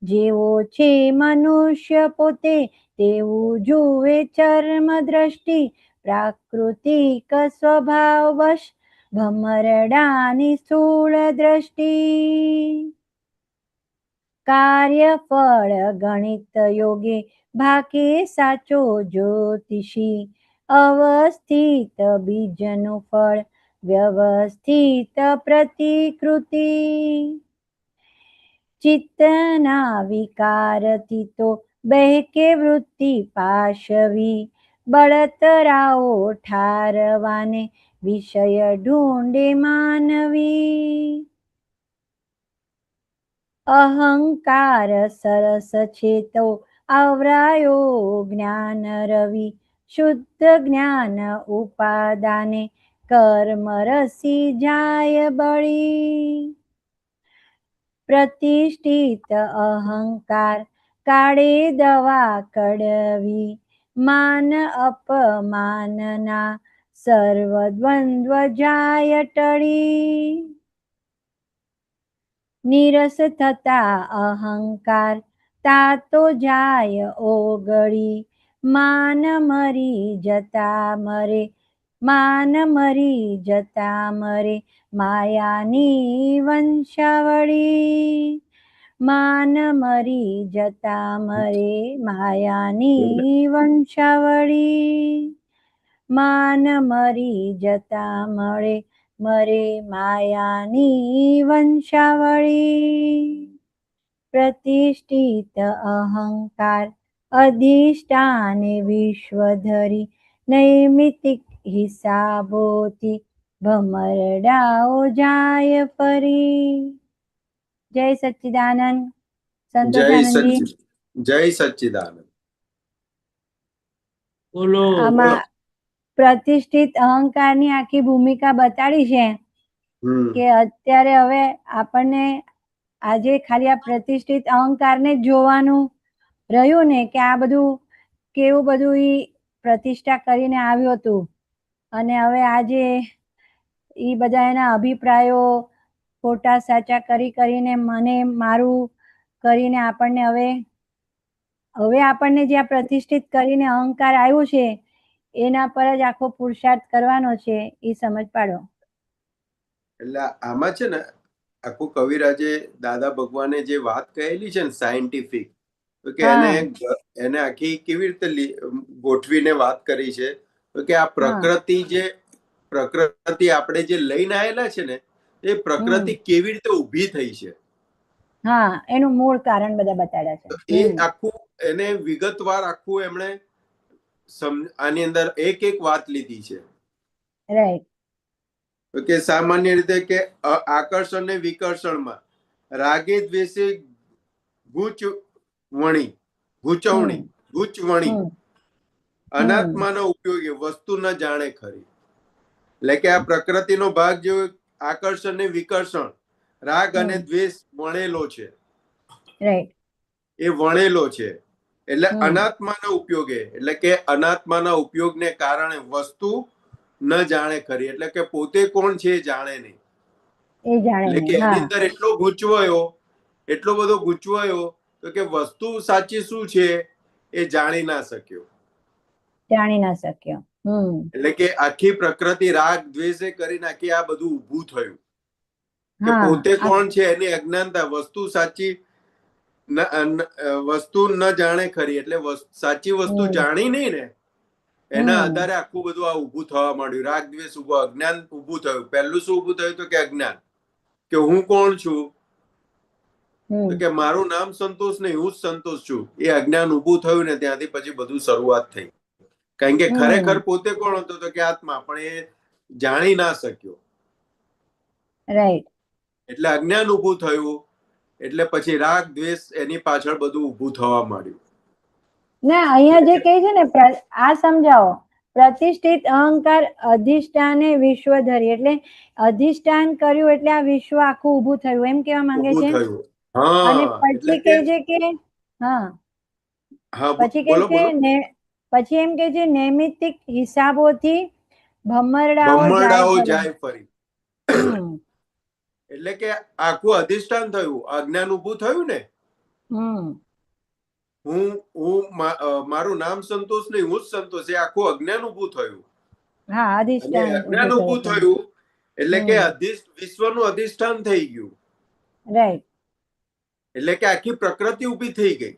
જેવો છે મનુષ્ય પોતે તેવું જુએ ચર્મ દ્રષ્ટિ પ્રાકૃતિક સ્વભાવવશ ભમરડાની સ્થૂળ દ્રષ્ટિ. કાર્ય ફળ ગણિત યોગે ભાકે સાચો જ્યોતિષી અવસ્થિત બીજનું ફળ વ્યવસ્થિત પ્રતિકૃતિ ચિત્તના વિકારથી તો બહેકે વૃત્તિ પાશવી બળતરાઓ ઠારવાને વિષય ઢૂંઢે માનવી અહંકાર સરસ છે તો આવરાયો જ્ઞાન રવિ શુદ્ધ જ્ઞાન ઉપાદાને કર્મ રસી જાય બળી પ્રતિષ્ઠિત અહંકાર કાળે દવા કડવી માન અપમાનના સર્વ દ્વંદ્વ જાય ટળી નીરસ થતા અહંકાર તાતો જાય ઓગળી માન મરી જતા મરે માયાની વંશાવળી માન મરી જતા મરે માયાની વંશાવળી માન મરી જતા મરે માયાની વંશાવળી પ્રતિષ્ઠિત અહંકાર અધિષ્ઠાને વિશ્વધરી નૈમિતિક હિસાબોથી ભમરડાઓ જાય ફરી જય સચ્ચિદાનંદ સંતોષાનંદજી જય સચ્ચિદાનંદ બોલો આમાં પ્રતિષ્ઠિત અહંકારની આખી ભૂમિકા બતાડી છે કે અત્યારે હવે આપણને આજે ખાલી આ પ્રતિષ્ઠિત અહંકારને જ જોવાનું રહ્યું ને કે આ બધું કેવું બધું ઈ પ્રતિષ્ઠા કરીને આવ્યું હતું અને હવે આજે ઈ બધા એના અભિપ્રાયો ખોટા સાચા કરીને મને મારું કરીને આપણને હવે આપણને જે આ પ્રતિષ્ઠિત કરીને અહંકાર આવ્યું છે એના પર જ આખો પુરુષાર્થ કરવાનો છે એ સમજ પાડો. એટલે આમાં છે ને આખું કવિરાજે દાદા ભગવાને જે વાત કહેલી છે ને સાયન્ટિફિક, તો કે એને આખી કેવી રીતે ગોઠવીને વાત કરી છે તો કે આ પ્રકૃતિ આપણે જે લઈને આવેલા છે ને એ પ્રકૃતિ કેવી રીતે ઊભી થઈ છે, હા એનું મૂળ કારણ બધા બતાડ્યા છે. એ આખું એને વિગતવાર આખું એમણે આની અંદર એક વાત લીધી છે. રાઈટ. કે સામાન્ય રીતે કે આકર્ષણ ને વિકર્ષણમાં રાગે દ્વેષે ગૂંચવણી અનાત્માના ઉપયોગે વસ્તુ ન જાણે ખરી. એટલે કે આ પ્રકૃતિનો ભાગ જે આકર્ષણ ને વિકર્ષણ રાગ અને દ્વેષ વણેલો છે, એ વણેલો છે એટલે અનાત્માના ઉપયોગે, એટલે કે અનાત્માના ઉપયોગને કારણે વસ્તુ ન જાણે ખરી, એટલે કે પોતે કોણ છે એ જાણે નહીં. એટલે કે એની અંદર એટલો બધો ગૂંચવાયો તો કે વસ્તુ સાચી શું છે એ જાણી ના શક્યો. એટલે કે આખી પ્રકૃતિ રાગ દ્વેષે કરી નાખી, આ બધું ઊભું થયું કે પોતે કોણ છે એની અજ્ઞાનતા, વસ્તુ સાચી વસ્તુ ન જાણે ખરી, એટલે સાચી વસ્તુ જાણી નહીં ને એના આધારે આખું બધું આ ઊભું થવા માંડ્યું. રાગ દ્વેષ ઉભો, અજ્ઞાન ઊભું થયું. પહેલું શું ઊભું થયું તો કે અજ્ઞાન, કે હું કોણ છું, તો કે મારું નામ સંતોષ નહીં, હું જ સંતોષ છું. એ અજ્ઞાન ઊભું થયું ને ત્યાંથી પછી બધું શરૂઆત થઈ. કારણ કે ખરેખર પોતે કોણ હતો તો કે આત્મા, પણ એ જાણી ના શક્યો. રાઈટ. એટલે અજ્ઞાન ઊભું થયું, એટલે પછી રાગ દ્વેષ એની પાછળ બધું ઊભું થવા માંડ્યું. ના અહીંયા જે કહે છે ને આ સમજાવો, પ્રતિષ્ઠિત અહંકાર અધિષ્ઠાને વિશ્વધરી, એટલે અધિષ્ઠાન કર્યું એટલે આ વિશ્વ આખું ઊભું થયું એમ કેવા માંગે છે. અને પછી કહે છે કે પછી એમ કે છે નૈમિતિક હિસાબોથી ભમરડાઓ જાય ફરી. એટલે કે આખું અધિષ્ઠાન થયું, અજ્ઞાન ઊભું થયું ને. મારું નામ સંતોષ નહીં, હું જ સંતોષ, એ આખું અજ્ઞાન ઊભું થયું. અજ્ઞાન ઊભું થયું એટલે કે વિશ્વનું અધિષ્ઠાન થઈ ગયું. રાઈટ. એટલે કે આખી પ્રકૃતિ ઊભી થઈ ગઈ.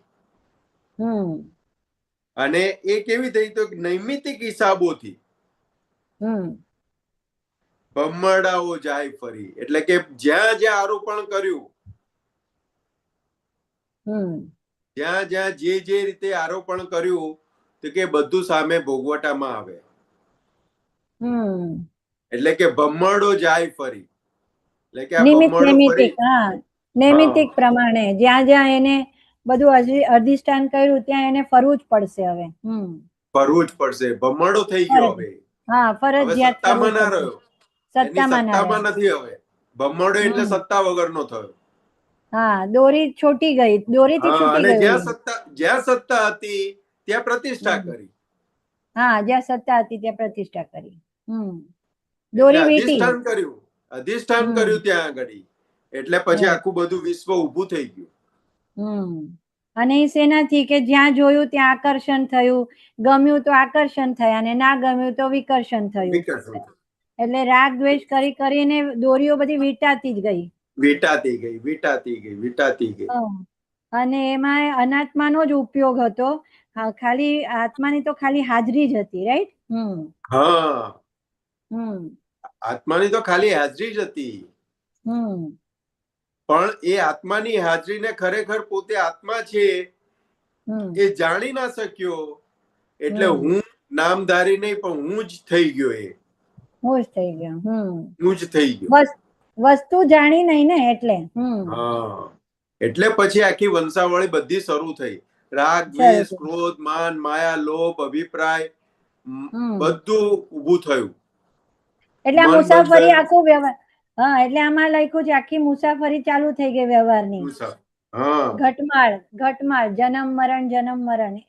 અને એ કેવી થઈ? તો નૈમિતિક હિસાબોથી ભમરડાઓ જાય ફરી. એટલે કે જ્યાં જ્યાં આરોપણ કર્યું, જ્યાં જ્યાં જે રીતે આરોપણ કર્યું, તો કે બધું સામે ભોગવટામાં આવે. એટલે કે ભમરડો જાય ફરી. એટલે કે આ ભમરડો ફરી નૈમિતિક પ્રમાણે જ્યાં જ્યાં એને બધું અધિષ્ઠાન કર્યું ત્યાં એને ફરવું જ પડશે હવે. ફરવું જ પડશે. ભમરડો થઈ ગયો હવે. હા, ફરજિયાત સત્તામાં ના રહ્યો. સત્તામાં નથી હવે. ભમરડો એટલે સત્તા વગરનો થયો. હા, દોરી છૂટી ગઈ, દોરીથી છૂટી ગઈ. જ્યાં સત્તા હતી ત્યાં પ્રતિષ્ઠા કરી. હા, જ્યાં સત્તા હતી ત્યાં પ્રતિષ્ઠા કરી. દોરી વીંટી. અધિષ્ઠાન કર્યું ત્યાં આગળ. એટલે પછી આખું બધું વિશ્વ ઊભું થઈ ગયું. અને એ શેનાથી? કે જ્યાં જોયું ત્યાં આકર્ષણ થયું, ગમ્યું તો આકર્ષણ થયા, અને ના ગમ્યું તો વિકર્ષણ થયું. એટલે રાગ દ્વેષ કરી કરીને દોરીઓ બધી વીંટાતી જ ગઈ. વીંટાતી ગઈ. અને એમાં અનાત્માનો જ ઉપયોગ હતો. ખાલી આત્માની તો ખાલી હાજરી જ હતી, રાઈટ? હા, આત્માની તો ખાલી હાજરી જ હતી. પણ એ આત્માની હાજરીને ખરેખર પોતે આત્મા છે એ જાણી ના શક્યો. એટલે હું નામધારી નહીં, પણ હું જ થઈ ગયો. હું જ થઈ ગયો. વસ્તુ જાણી નહીં ને એટલે. હા, એટલે પછી આખી વંશાવળી બધી શરૂ થઈ. રાગ, દ્વેષ, ક્રોધ, માન, માયા, લોભ, અભિપ્રાય બધું ઊભું થયું. એટલે આ મુસાફરી આખું વ્યવહાર. હા, એટલે આમાં લખ્યું છે આખી મુસાફરી ચાલુ થઈ ગઈ વ્યવહારની. ઘટમાળ, જન્મ મરણ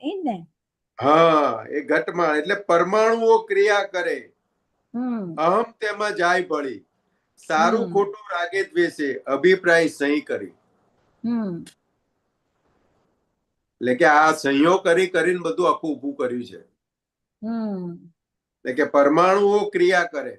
એ જ ને. હા, એ ઘટમાળ એટલે પરમાણુઓ ક્રિયા કરે. અહમ તેમાં જાય ભળી. સારું ખોટું રાગે દ્વેષે અભિપ્રાય સહી કરી. એટલે કે આ સહીઓ કરીને બધું આખું ઊભું કર્યું છે. એટલે કે પરમાણુઓ ક્રિયા કરે.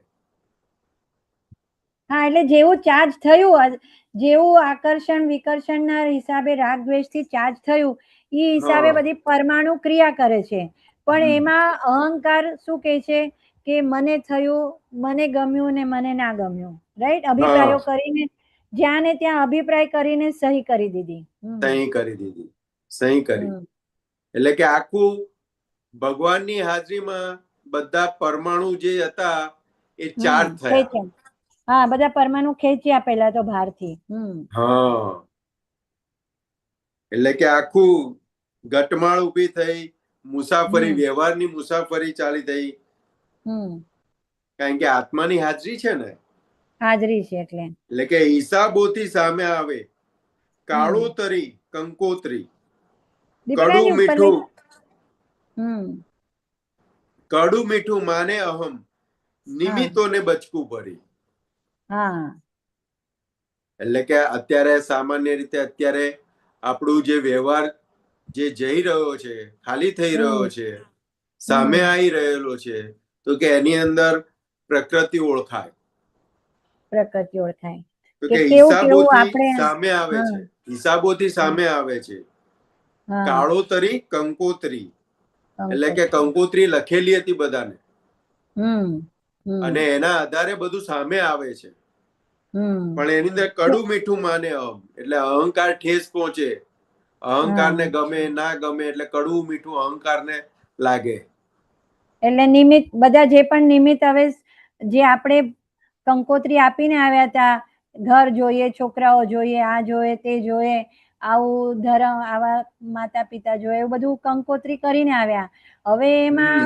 હા, એટલે જેવું ચાર્જ થયું, જેવું આકર્ષણ વિકર્ષણ ના હિસાબે રાગ દ્વેષ થી ચાર્જ થયું, એ હિસાબે બધી પરમાણુ ક્રિયા કરે છે. પણ એમાં અહંકાર શું કે છે? કે મને થયું, મને ગમ્યું ને મને ના ગમ્યું, રાઈટ? અભિપ્રાયો કરીને જ્યાં ને ત્યાં અભિપ્રાય કરીને સહી કરી દીધી. સહી કરી. એટલે કે આખું ભગવાનની હાજરીમાં બધા પરમાણુ જે હતા એ ચાર્જ થયા. હા, બધા પરમાણુ ખેંચ્યા પેલા તો બહારથી. હા, એટલે કે આખું ઘટમાળ ઉભી થઈ. મુસાફરી, વ્યવહારની મુસાફરી ચાલી થઈ. કારણ કે આત્માની હાજરી છે ને. હાજરી છે એટલે કે હિસાબોથી સામે આવે. કાળોતરી કંકોત્રી, કડું મીઠું માને અહમ, નિમિત્તોને બચકું ભરી. એટલે કે અત્યારે સામાન્ય રીતે આપણું જે વ્યવહાર જે જઈ રહ્યો છે, ખાલી થઈ રહ્યો છે, સામે આવી રહેલો છે, તો કે એની અંદર પ્રકૃતિ ઓળખાય. તો કે હિસાબોથી સામે આવે છે. હિસાબોથી સામે આવે છે. કાળોતરી કંકોત્રી, એટલે કે કંકોત્રી લખેલી હતી બધાને, અને એના આધારે બધું સામે આવે છે. પણ એની અંદર કડું મીઠું માને અહમ, એટલે અહંકાર ઠેસ પહોંચે. અહંકારને ગમે ના ગમે એટલે કડવું મીઠું અહંકારને લાગે. એટલે નિમિત્ત, બધા જે પણ નિમિત્ત હવે જે આપણે કંકોત્રી આપીને આવ્યા હતા, ઘર જોઈએ, છોકરાઓ જોઈએ, આ જોઈએ, તે જોઈએ, આવું ધર્મ, આવા માતા પિતા જોઈએ, એવું બધું કંકોત્રી કરીને આવ્યા. હવે એમાં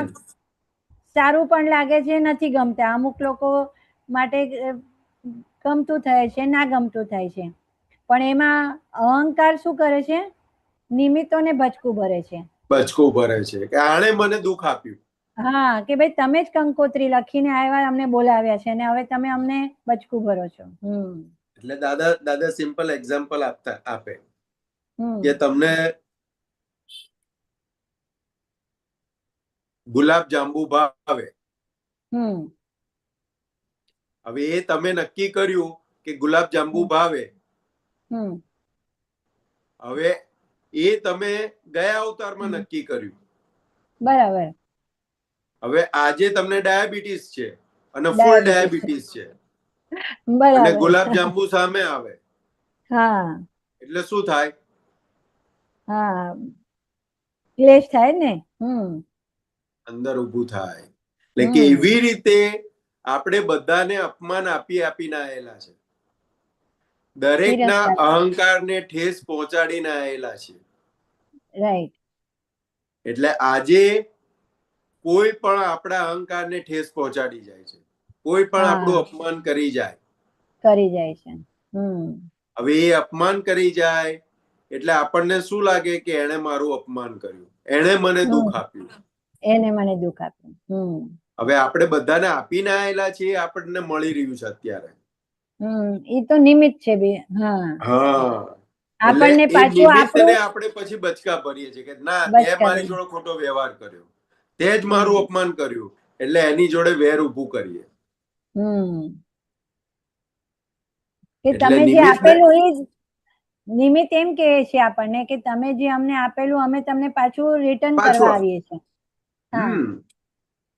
સારું પણ લાગે છે, નથી ગમતા. અમુક લોકો માટે ગમતું થાય છે, ના ગમતું થાય છે. પણ એમાં અહંકાર શું કરે છે? નિમિત્તોને બચકું ભરે છે. કે આણે મને દુઃખ આપ્યું. હા, કે ભાઈ તમે જ કંકોત્રી લખીને આવ્યા, અમને બોલાવ્યા છે, અને હવે તમે અમને બચકું ભરો છો. એટલે દાદા સિમ્પલ એક્ઝામ્પલ આપે કે તમને ગુલાબ જાંબુ ભાવે. હવે એ તમે નક્કી કર્યું કે ગુલાબ જાંબુ ભાવે, હવે એ તમે ગયા અવતારમાં નક્કી કર્યું. બરાબર. હવે આજે તમને ડાયાબિટીસ છે અને ફૂલ ડાયાબિટીસ છે અને બરાબર. ગુલાબજાંબુ સામે આવે, હા એટલે શું થાય? હા, ક્લેશ થાય ને. અંદર ઊભું થાય. એટલે કે એવી રીતે આપણે બધાને અપમાન આપી આપીને આયેલા છે. દરેકના અહંકારને ઠેસ પહોંચાડીને આયેલા છે. રાઈટ. એટલે આજે કોઈ પણ આપણા અહંકારને ઠેસ પહોંચાડી જાય છે, કોઈ પણ આપણું અપમાન કરી જાય છે. હવે એ અપમાન કરી જાય એટલે આપણને શું લાગે કે એણે મારું અપમાન કર્યું, એણે મને દુઃખ આપ્યું. હવે આપણે બધાને આપીને આયેલા છીએ, આપણને મળી રહ્યું છે અત્યારે. એ તો નિમિત્ત છે. હા, આપણને એટલે એ નિમિત્તને આપણે પછી બચકા ભરીએ છીએ કે ના, તે મારી જોડે ખોટો વ્યવહાર કર્યો, તે જ મારું અપમાન કર્યું, એટલે એની જોડે વેર ઉભું કરીએ. કે તમે જે આપેલું એ જ નિમિત્ત એમ કહે છે આપણને કે તમે જે અમને આપેલું અમે તમને પાછું રિટર્ન કરવા આવીએ છીએ.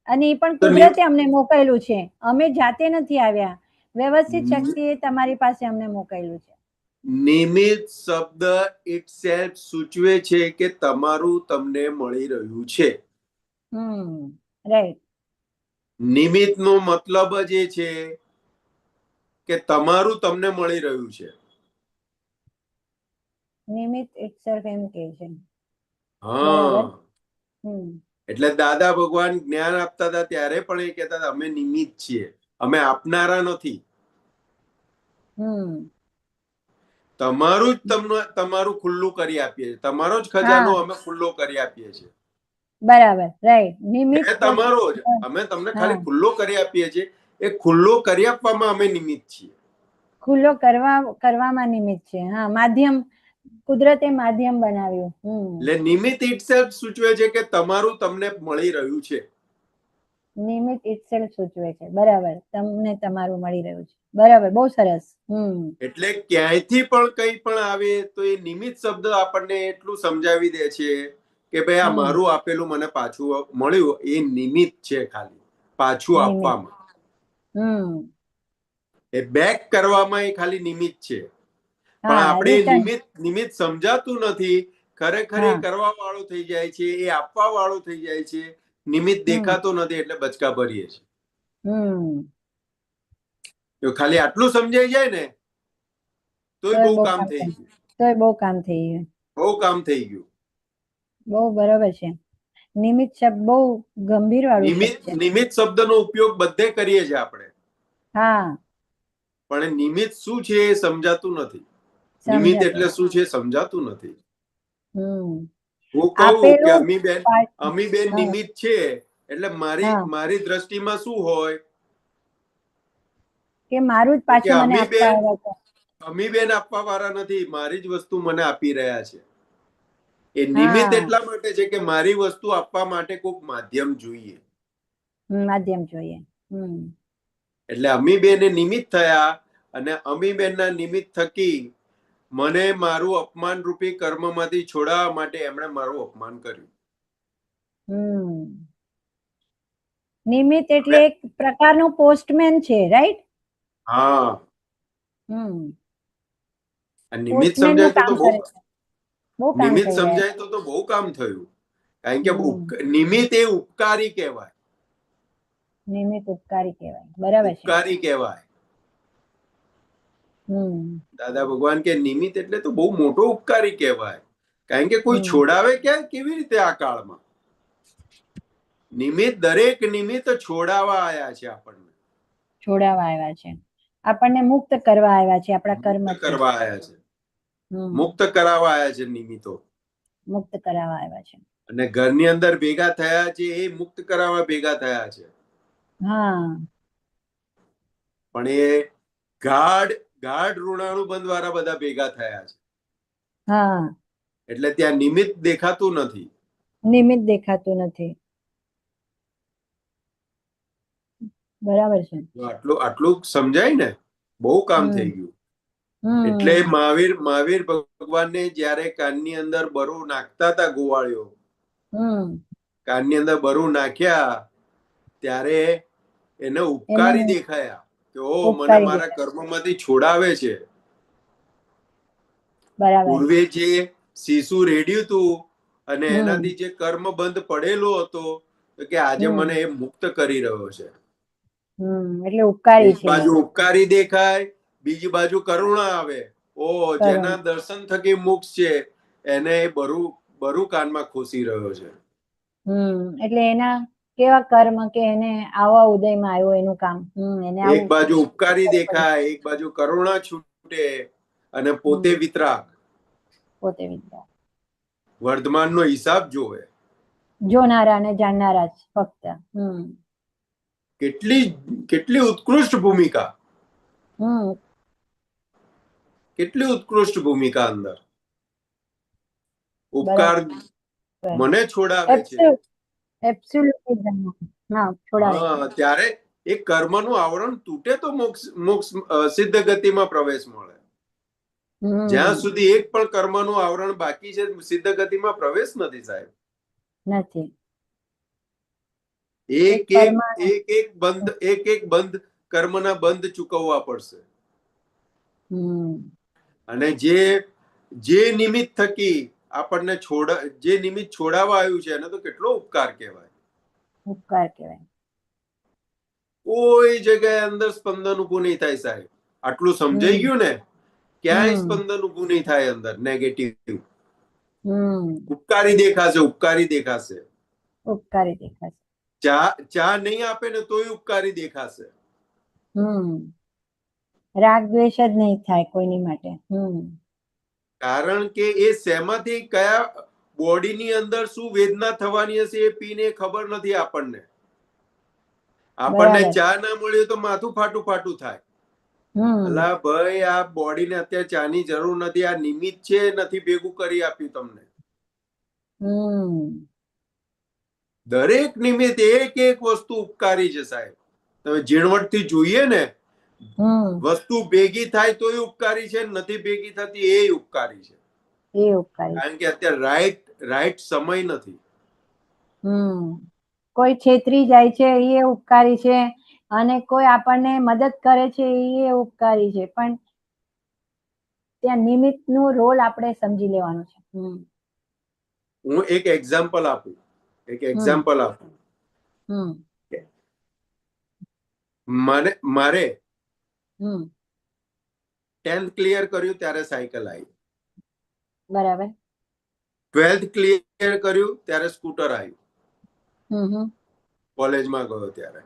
અને એ પણ કુદરતે અમને મોકલેલું છે, અમે જાતે નથી આવ્યા. વ્યવસ્થિત શક્તિએ તમારી પાસે અમને મોકલેલું છે. નિમિત્ત શબ્દ ઇટસેલ્ફ સૂચવે છે કે તમારું તમને મળી રહ્યું છે. રાઈટ. નિમિત્તનો મતલબ જ એ છે કે તમારું તમને મળી રહ્યું છે. નિમિત્ત ઇટસેલ્ફ એમ કહે છે. હા, એટલે દાદા ભગવાન જ્ઞાન આપતા હતા ત્યારે પણ એ કહેતા હતા અમે નિમિત્ત છીએ, અમે આપનારા નથી. તમારું જ તમારું ખુલ્લું કરી આપીએ છીએ, તમારો જ ખજાનો અમે ખુલ્લો કરી આપીએ છીએ. બરાબર, રાઈટ. નિમિત્ત તમારો જ, અમે તમને ખાલી ખુલ્લો કરી આપીએ છીએ. એ ખુલ્લો કરી આપવામાં અમે નિમિત્ત છીએ. ખુલ્લો કરવામાં નિમિત્ત છે. હા, માધ્યમ, કુદરતે માધ્યમ બનાવ્યું. એટલે નિમિત્ત ઇટસેલ્ફ સૂચવે છે કે તમારું તમને મળી રહ્યું છે. નિમિત્ત ઇટસેલ્ફ સૂચવે છે. બરાબર, તમને તમારું મળી રહ્યું છે. બરાબર, બહુ સરસ. એટલે ક્યાંયથી પણ કંઈ પણ આવે તો એ નિમિત્ત શબ્દ આપણને એટલું સમજાવી દે છે કે ભાઈ આ મારું આપેલું મને પાછું મળ્યું, એ નિમિત્ત છે, ખાલી પાછું આપવામાં. એ બેક કરવામાં એ ખાલી નિમિત્ત છે. પણ આપણે નિમિત્ત સમજાતું નથી. ખરેખર એ કરવા વાળો થઈ જાય છે, એ આપવા વાળો થઈ જાય છે. નિમિત્ત દેખાતો નથી એટલે બચકા ભરીએ છીએ. જો ખાલી આટલું સમજાઈ જાય ને તોય બહુ કામ થઈ ગયું. બહુ કામ થઈ ગયું. બહુ કામ થઈ ગયું. બહુ બરાબર છે. નિમિત્ત શબ્દ બહુ ગંભીર વાળું શબ્દ છે. નિમિત્ત શબ્દનો ઉપયોગ બધે કરીએ છીએ આપણે. હા, પણ નિમિત્ત શું છે એ સમજાતું નથી. નિમિત્ત એટલે શું છે સમજાતું નથી. હું કહું કે અમીબેન નિમિત્ત છે એટલે મારી દ્રષ્ટિમાં શું હોય કે મારું જ પાછું મને આપવા આવ્યા છે. અમીબેન આપવા વાળા નથી, મારી જ વસ્તુ મને આપી રહ્યા છે. એ નિમિત્ત એટલા માટે છે કે મારી વસ્તુ આપવા માટે કોઈક માધ્યમ જોઈએ. માધ્યમ જોઈએ. એટલે અમીબેન નિમિત્ત થયા અને અમીબેનના નિમિત્ત થકી મને મારું અપમાન રૂપી કર્મમાંથી છોડાવવા માટે એમણે મારું અપમાન કર્યું. નિમિત્ત એટલે એક પ્રકારનું પોસ્ટમેન છે, રાઈટ? હા. નિમિત્ત સમજાય તો બહુ કામ થયું. કારણ કે નિમિત્ત એ ઉપકારી કહેવાય. નિમિત્ત ઉપકારી કહેવાય. બરાબર છે. ઉપકારી કહેવાય. દાદા ભગવાન કે નિમિત્ત એટલે તો બહુ મોટો ઉપકારી કહેવાય. કારણ કે કોઈ છોડાવે ક્યાં, કેવી રીતે આ કાળમાં? નિમિત્ત, દરેક નિમિત્ત છોડાવા આવ્યા છે આપણને. છોડાવા આવ્યા છે. આપણને મુક્ત કરવા આવ્યા છે આપણા કર્મ કરવા આવ્યા છે. મુક્ત કરાવવા આવ્યા છે નિમિત્તો. મુક્ત કરાવવા આવ્યા છે. અને ઘરની અંદર ભેગા થયા છે એ મુક્ત કરાવવા ભેગા થયા છે. પણ એ ગાઢ ઋણાનુબંધ વાળા બધા ભેગા થયા છે. એટલે ત્યાં નિમિત્ત દેખાતું નથી. નિમિત્ત દેખાતું નથી. બરાબર છે. આટલું સમજાય ને, બહુ કામ થઈ ગયું. એટલે મહાવીર ભગવાનને જયારે કાનની અંદર બરુ નાખતા હતા ગોવાળીઓ, કાનની અંદર બરુ નાખ્યા ત્યારે એને ઉપકારી દેખાયા કે ઓ મને મારા કર્મમાંથી છોડાવે છે. પૂર્વે જે શીશુ રેડ્યું હતું અને એનાથી જે કર્મ બંધ પડેલો હતો કે આજે મને એ મુક્ત કરી રહ્યો છે. એટલે ઉપકારી એક બાજુ ઉપકારી દેખાય, બીજી બાજુ કરુણા આવે. ઓ જેના દર્શન થકી મોક્ષ છે એને બરુ કાનમાં ખોસી રહ્યો છે. એટલે એના કેવા કર્મ કે એને આવા ઉદયમાં આવ્યો એનું કામ. એક બાજુ ઉપકારી દેખાય, એક બાજુ કરુણા છૂટે અને પોતે વિતરાગ. વર્ધમાનનો હિસાબ જોવે, જોનારા અને જાણનારા જ ફક્ત. કેટલી ઉત્કૃષ્ટ ભૂમિકા, કેટલી ઉત્કૃષ્ટ ભૂમિકા અંદર. ઉપકાર મને છોડાવે છે ત્યારે એ કર્મનું આવરણ તૂટે તો મોક્ષ સિદ્ધ ગતિમાં પ્રવેશ મળે. જ્યાં સુધી એક પણ કર્મનું આવરણ બાકી છે સિદ્ધ ગતિમાં પ્રવેશ નથી સાહેબ. નથી. એક બંધ કર્મના બંધ ચૂકવવા પડશે. અને જે નિમિત્ત થકી આપણને જે નિમિત્ત છોડાવવા આવ્યું છે એને તો કેટલો ઉપકાર કહેવાય. કોઈ જગ્યાએ અંદર સ્પંદન ઉભું નહીં થાય સાહેબ. આટલું સમજાઈ ગયું ને, ક્યાંય સ્પંદન ઉભું નહીં થાય અંદર નેગેટિવ. ઉપકારી દેખાશે. ચા નહીં આપે ને તોય ઉપકારી દેખાશે. રાગ દ્વેષ જ નહીં થાય કોઈની માટે. કારણ કે એ શેમાંથી કયા બોડીની અંદર શું વેદના થવાની હશે એ પીને ખબર નથી આપણને. આપણને ચા ના મળ્યું તો માથું ફાટું થાય. અલા ભાઈ આ બોડીને અત્યારે ચાની જરૂર નથી, આ નિમિત્ત છે, નથી ભેગું કરી આપ્યું તમને. દરેક નિમિત્ત એક વસ્તુ ઉપકારી છે સાહેબ. તમે ઝીણવટથી જોઈએ ને, વસ્તુ ભેગી થાય તોય ઉપકારી છે, નથી ભેગી થતી એ ઉપકારી છે. કારણ કે અત્યારે રાઈટ સમય નથી. કોઈ છેતરી જાય છે એ ઉપકારી છે, અને કોઈ આપણને મદદ કરે છે એ ઉપકારી છે, પણ ત્યાં નિમિત્ત નું રોલ આપણે સમજી લેવાનું છે. હું એક એક્ઝામ્પલ આપું. મારે 10th ક્લિયર કર્યું ત્યારે સાયકલ આવી. બરાબર. 12th ક્લિયર કર્યું ત્યારે સ્કૂટર આવ્યું. કોલેજમાં ગયો ત્યારે.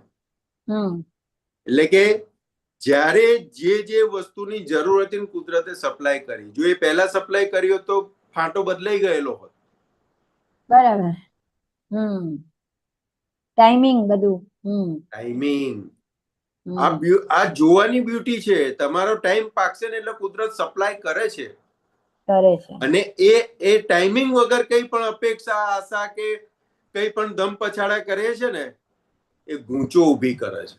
એટલે કે જ્યારે જે વસ્તુની જરૂર હતી કુદરતે સપ્લાય કરી. જો એ પહેલા સપ્લાય કર્યો તો ફાંટો બદલાઈ ગયેલો હોત. બરાબર. ટાઈમિંગ બધું. ટાઈમિંગ આ જોવાની બ્યુટી છે. તમારો ટાઈમ પાકશે ને એટલે કુદરત સપ્લાય કરે છે. અને એ ટાઈમિંગ વગર કઈ પણ અપેક્ષા, આશા કે કઈ પણ ધમ પછાડા કરે છે ને એ ગૂંચો ઉભી કરે છે.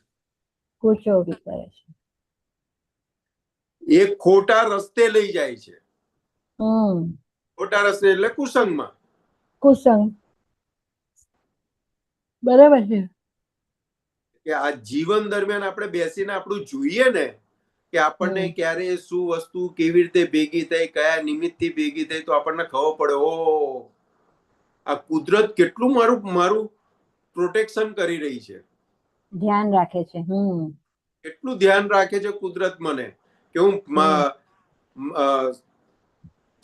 એ ખોટા રસ્તે લઈ જાય છે. ખોટા રસ્તે એટલે કુસંગમાં. બરાબર છે. કે આ જીવન દરમિયાન આપણે બેસીને આપણું જોઈએ ને કે આપણને ક્યારે શું વસ્તુ કેવી રીતે ભેગી થઈ, કયા નિમિત્તથી ભેગી થઈ, તો આપણને ખબર પડે ઓ આ કુદરત કેટલું મારું પ્રોટેક્શન કરી રહી છે, ધ્યાન રાખે છે. કેટલું ધ્યાન રાખે છે કુદરત મને કે હું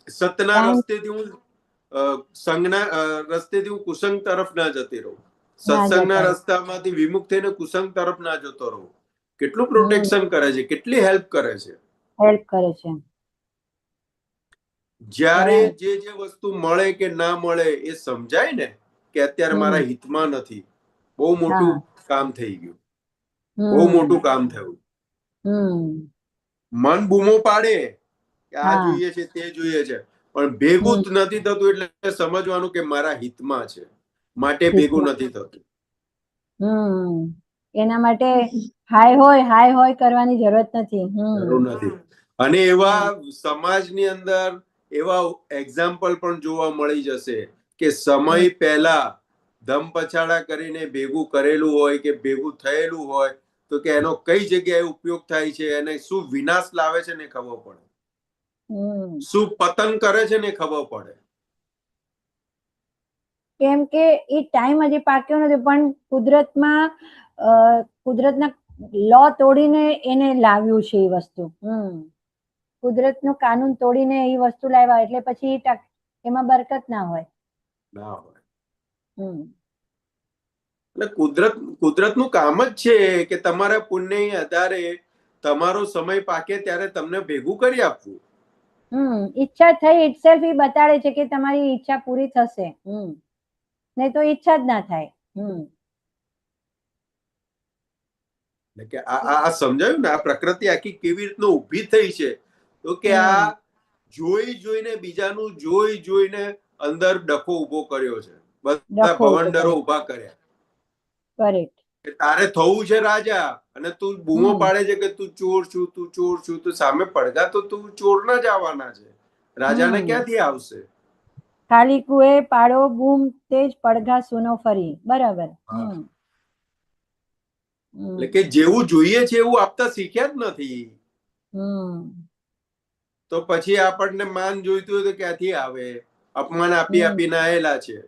સતના રસ્તેથી હું સંગના રસ્તેથી હું કુસંગ તરફ ના જતી રહું. સત્સંગના રસ્તામાંથી વિમુખ થઈને કુસંગ તરફ ના જતો રહું. કેટલું પ્રોટેક્શન કરે છે, કેટલી હેલ્પ કરે છે. જ્યારે જે વસ્તુ મળે કે ના મળે એ સમજાય ને કે અત્યારે મારા હિતમાં નથી, બહુ મોટું કામ થઈ ગયું. બહુ મોટું કામ થયું. મન બૂમો પાડે કે આ જોઈએ છે તે જોઈએ છે, પણ ભેગું જ નથી થતું એટલે સમજવાનું કે મારા હિતમાં છે માટે ભેગું નથી થતું. એના માટે હાય હોય કરવાની જરૂરત નથી. અને એવા સમાજની અંદર એવા એક્ઝામ્પલ પણ જોવા મળી જશે કે સમય પહેલા ધમ પછાડા કરીને ભેગું કરેલું હોય કે ભેગું થયેલું હોય તો કે એનો કઈ જગ્યાએ ઉપયોગ થાય છે, એને શું વિનાશ લાવે છે ને ખબર પડે, શું પતન કરે છે ને ખબર પડે. કેમ કે એ ટાઈમ હજી પાક્યો નથી, પણ કુદરતના લો તોડીને એને લાવ્યું છે એ વસ્તુ. કુદરતનો કાનૂન તોડીને એ વસ્તુ લાવ્યા, એટલે પછી એમાં બરકત ના હોય. એટલે કુદરતનું કામ જ છે કે તમારા પુણ્યના આધારે તમારો સમય પાકે ત્યારે તમને ભેગું કરી આપવું. ઈચ્છા થઈ ઇટસેલ્ફ એ બતાડે છે કે તમારી ઈચ્છા પૂરી થશે, નહીં તો ઈચ્છા જ ના થાય. એટલે કે આ સમજાયું ને, આ પ્રકૃતિ આખી કેવી રીતનું ઊભી થઈ છે, તો કે આ જોઈને બીજાનું જોઈને અંદર ડખો ઉભો કર્યો છે, બધા ભવંડરો ઉભા કર્યા. કરેક્ટ. તારે થવું છે રાજા અને તું બૂમો પાડે છે કે તું ચોર છું, તું ચોર છું, તો સામે પડઘા તો તું ચોર ના જ આવવાના છે, રાજાને ક્યાંથી આવશે? ખાલી કુએ પાડો બૂમ તેજ પડઘા સુનો ફરી. બરાબર. એટલે કે જેવું જોઈએ છે એવું આપતા શીખ્યા જ નથી, તો પછી આપણને માન જોઈતું હોય તો ક્યાંથી આવે? અપમાન આપીને આયેલા છે.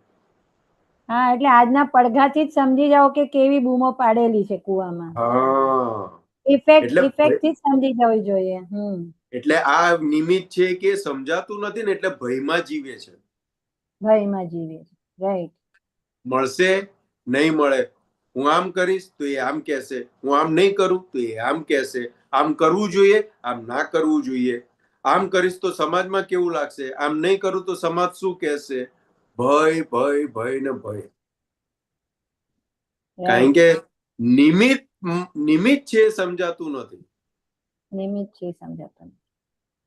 હા, એટલે આજના પડઘાથી જ સમજી જાઓ કે કેવી બૂમો પાડેલી છે કુવામાં. ઇફેક્ટ થી સમજી જવી જોઈએ. એટલે આ નિમિત્ત છે કે સમજાતું નથી ને, એટલે ભયમાં જીવે છે. ભયમાં જીવે છે. રાઈટ. મળશે નહીં મળે, હું આમ કરીશ તો એ આમ કહેશે, હું આમ નહીં કરું તો એ આમ કહેશે, આમ કરવું જોઈએ, આમ ના કરવું જોઈએ, આમ કરીશ તો સમાજમાં કેવું લાગશે, આમ નહીં કરું તો સમાજ શું કહેશે? ભય ભય ભય ને ભય. કારણ કે નિમિત્ત છે સમજાતું નથી. નિમિત્ત છે સમજાતું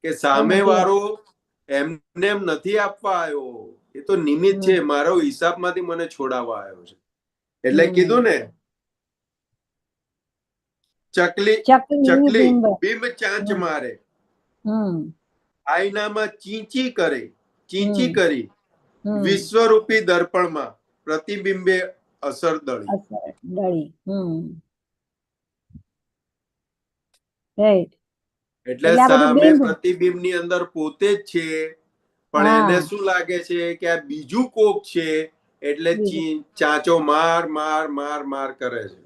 કે સામે વાળો એમને એમ નથી આપવા આવ્યો, એ તો નિમિત્ત છે, મારો હિસાબમાંથી મને છોડાવવા આવ્યો છે. એટલે કીધું ને, ચકલી બિંબ ચાંચ મારે, આઈનામાં ચીંચી કરી વિશ્વરૂપી દર્પણમાં પ્રતિબિંબે અસર દળી. એટલે સામે પ્રતિબિંબ ની અંદર પોતે જ છે, પણ એને શું લાગે છે કે આ બીજું કોક છે, એટલે ચાંચો માર માર માર માર કરે છે.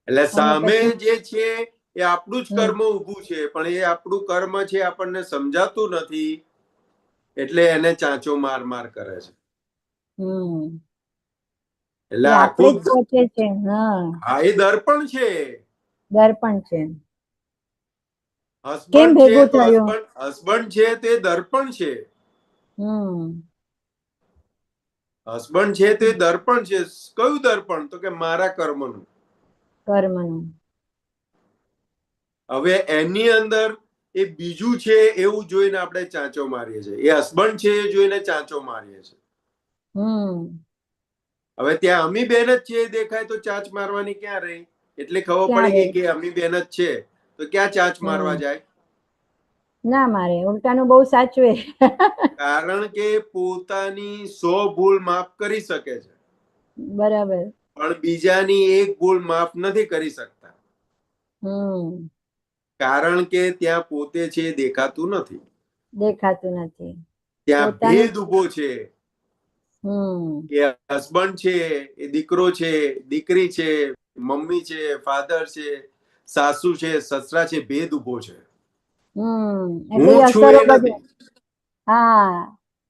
એટલે સામે જે છે એ આપણું જ કર્મ ઊભું છે, પણ એ આપણું કર્મ છે આપણને સમજાતું નથી, એટલે એને ચાંચો માર માર કરે છે. એટલે આખું હા, એ દર્પણ છે. હસબન્ડ છે તો હસબન્ડ છે તે દર્પણ છે. હસબન્ડ છે તે દર્પણ છે. કયું દર્પણ? તો કે મારા કર્મનું. હવે એની અંદર એ બીજું છે એવું જોઈને આપણે ચાંચો મારીએ છીએ, એ હસબન્ડ છે એ જોઈને ચાંચો મારીએ છીએ. હવે ત્યાં અમી બેન જ છે દેખાય તો ચાંચ મારવાની ક્યાં રહી? એટલે ખબર પડી ગઈ કે અમી બેન જ છે, તો ક્યાં ચાંચ મારવા જાય? ના મારે, ઉલટાનું બહુ સાચવે. કારણ કે પોતાની 100 ભૂલ માફ કરી શકે છે, બરાબર, પણ બીજાની એક ભૂલ માફ નથી કરી શકતા. કારણ કે ત્યાં પોતે છે દેખાતું નથી. ત્યાં ભેદ ઉભો છે. એ હસબન્ડ છે, એ દીકરો છે, દીકરી છે, મમ્મી છે, ફાધર છે, સાસુ છે, સસરા છે, ભેદ ઉભો છે. હું છું એ નથી.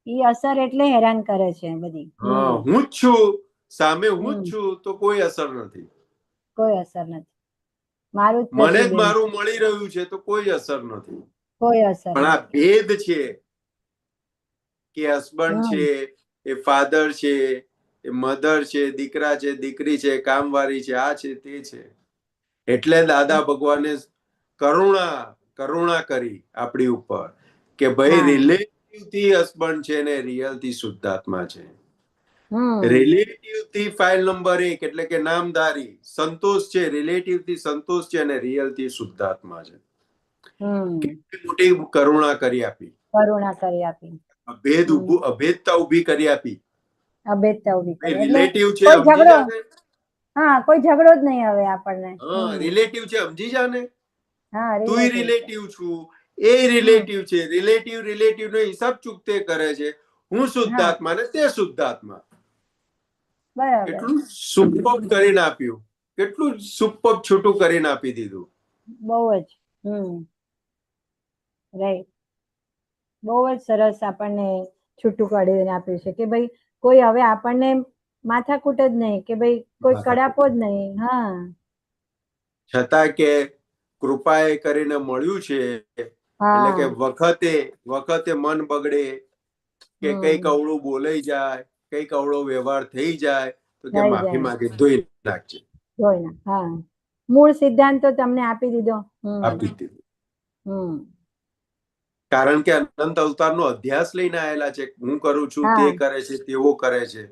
ઈ અસર એટલે હેરાન કરે છે બધી. હું જ છું, સામે હું જ છું, તો કોઈ અસર નથી. મને જ મારું મળી રહ્યું છે તો કોઈ અસર નથી. પણ આ ભેદ છે કે હસબન્ડ છે, એ ફાધર છે, એ મધર છે, દીકરા છે, દીકરી છે, કામવાળી છે, આ છે તે છે. એટલે દાદા ભગવાને કરુણા કરી આપણી ઉપર કે ભાઈ રિલેટિવ થી હસબન્ડ છે ને રિયલ થી શુદ્ધાત્મા છે. રિલેટિવ થી ફાઇલ નંબર 1 એટલે કે નામધારી સંતોષ છે, રિલેટિવ થી સંતોષ છે અને રિયલ થી શુદ્ધાત્મા છે. કેટલી મોટી કરુણા કરી આપી, કરુણા કરી આપી, અભેદતા ઉભી કરી આપી, અભેદતા ઉભી કરી. રિલેટિવ છે કોઈ સમજી ઝઘડો, જાને. હા, કોઈ ઝઘડો જ નહીં હવે આપણને. હા, રિલેટિવ છે સમજી જાને. હા, તું રિલેટિવ છું, એ રિલેટિવ છે, રિલેટિવ નો હિસાબ ચૂકતે કરે છે. હું શુદ્ધાત્મા ને તે શુદ્ધાત્મા. બરાબર. કેટલું સુપર કરીને આપ્યું, કેટલું સુપર છૂટું કરીને આપી દીધું. બહુ જ. રાઈટ. બહુ જ સરસ આપણને છૂટું કાઢીને આપ્યું છે કે ભાઈ કોઈ હવે આપણને માથાકૂટ જ નહીં, કે ભાઈ કોઈ કડાપો જ નહીં. હા, છતાં કે કૃપા એ કરીને મળ્યું છે, એટલે કે વખતે મન બગડે કે કઈક અવળું બોલાઈ જાય, કઈક અવળો વ્યવહાર થઈ જાય તો કે માફી માંગી ધોઈ નાખજે. હા, મૂળ સિદ્ધાંત તો તમને આપી દીધો. આપી દીધું. કારણ કે અનંત અવતારનો અધ્યાસ લઈને આવેલા છે. હું કરું છું, તે કરે છે, તેવો કરે છે,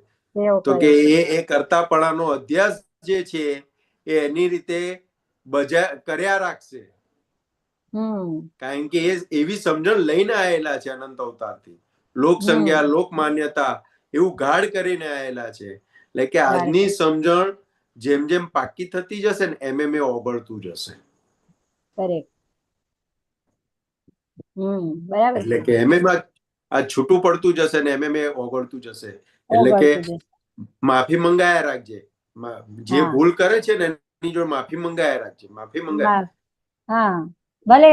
તો કે એ કરતાપણાનો અધ્યાસ જે છે એ એની રીતે કર્યા રાખશે. કારણ કે એ એવી સમજણ લઈને આવેલા છે અનંત અવતારથી. લોક સંજ્ઞા, લોક માન્યતા એવું ગાઢ કરીને આવેલા છે. એટલે કે આજની સમજણ જેમ જેમ પાકી થતી જશે ને એમ એ ઓગળતું જશે. એટલે કે એમ આ છૂટું પડતું જશે ને એમ ઓગળતું જશે. એટલે કે માફી મંગાયા રાખજે. જે ભૂલ કરે છે ને એની જોડે માફી મંગાયા રાખજે. માફી મંગાય. હા, ભલે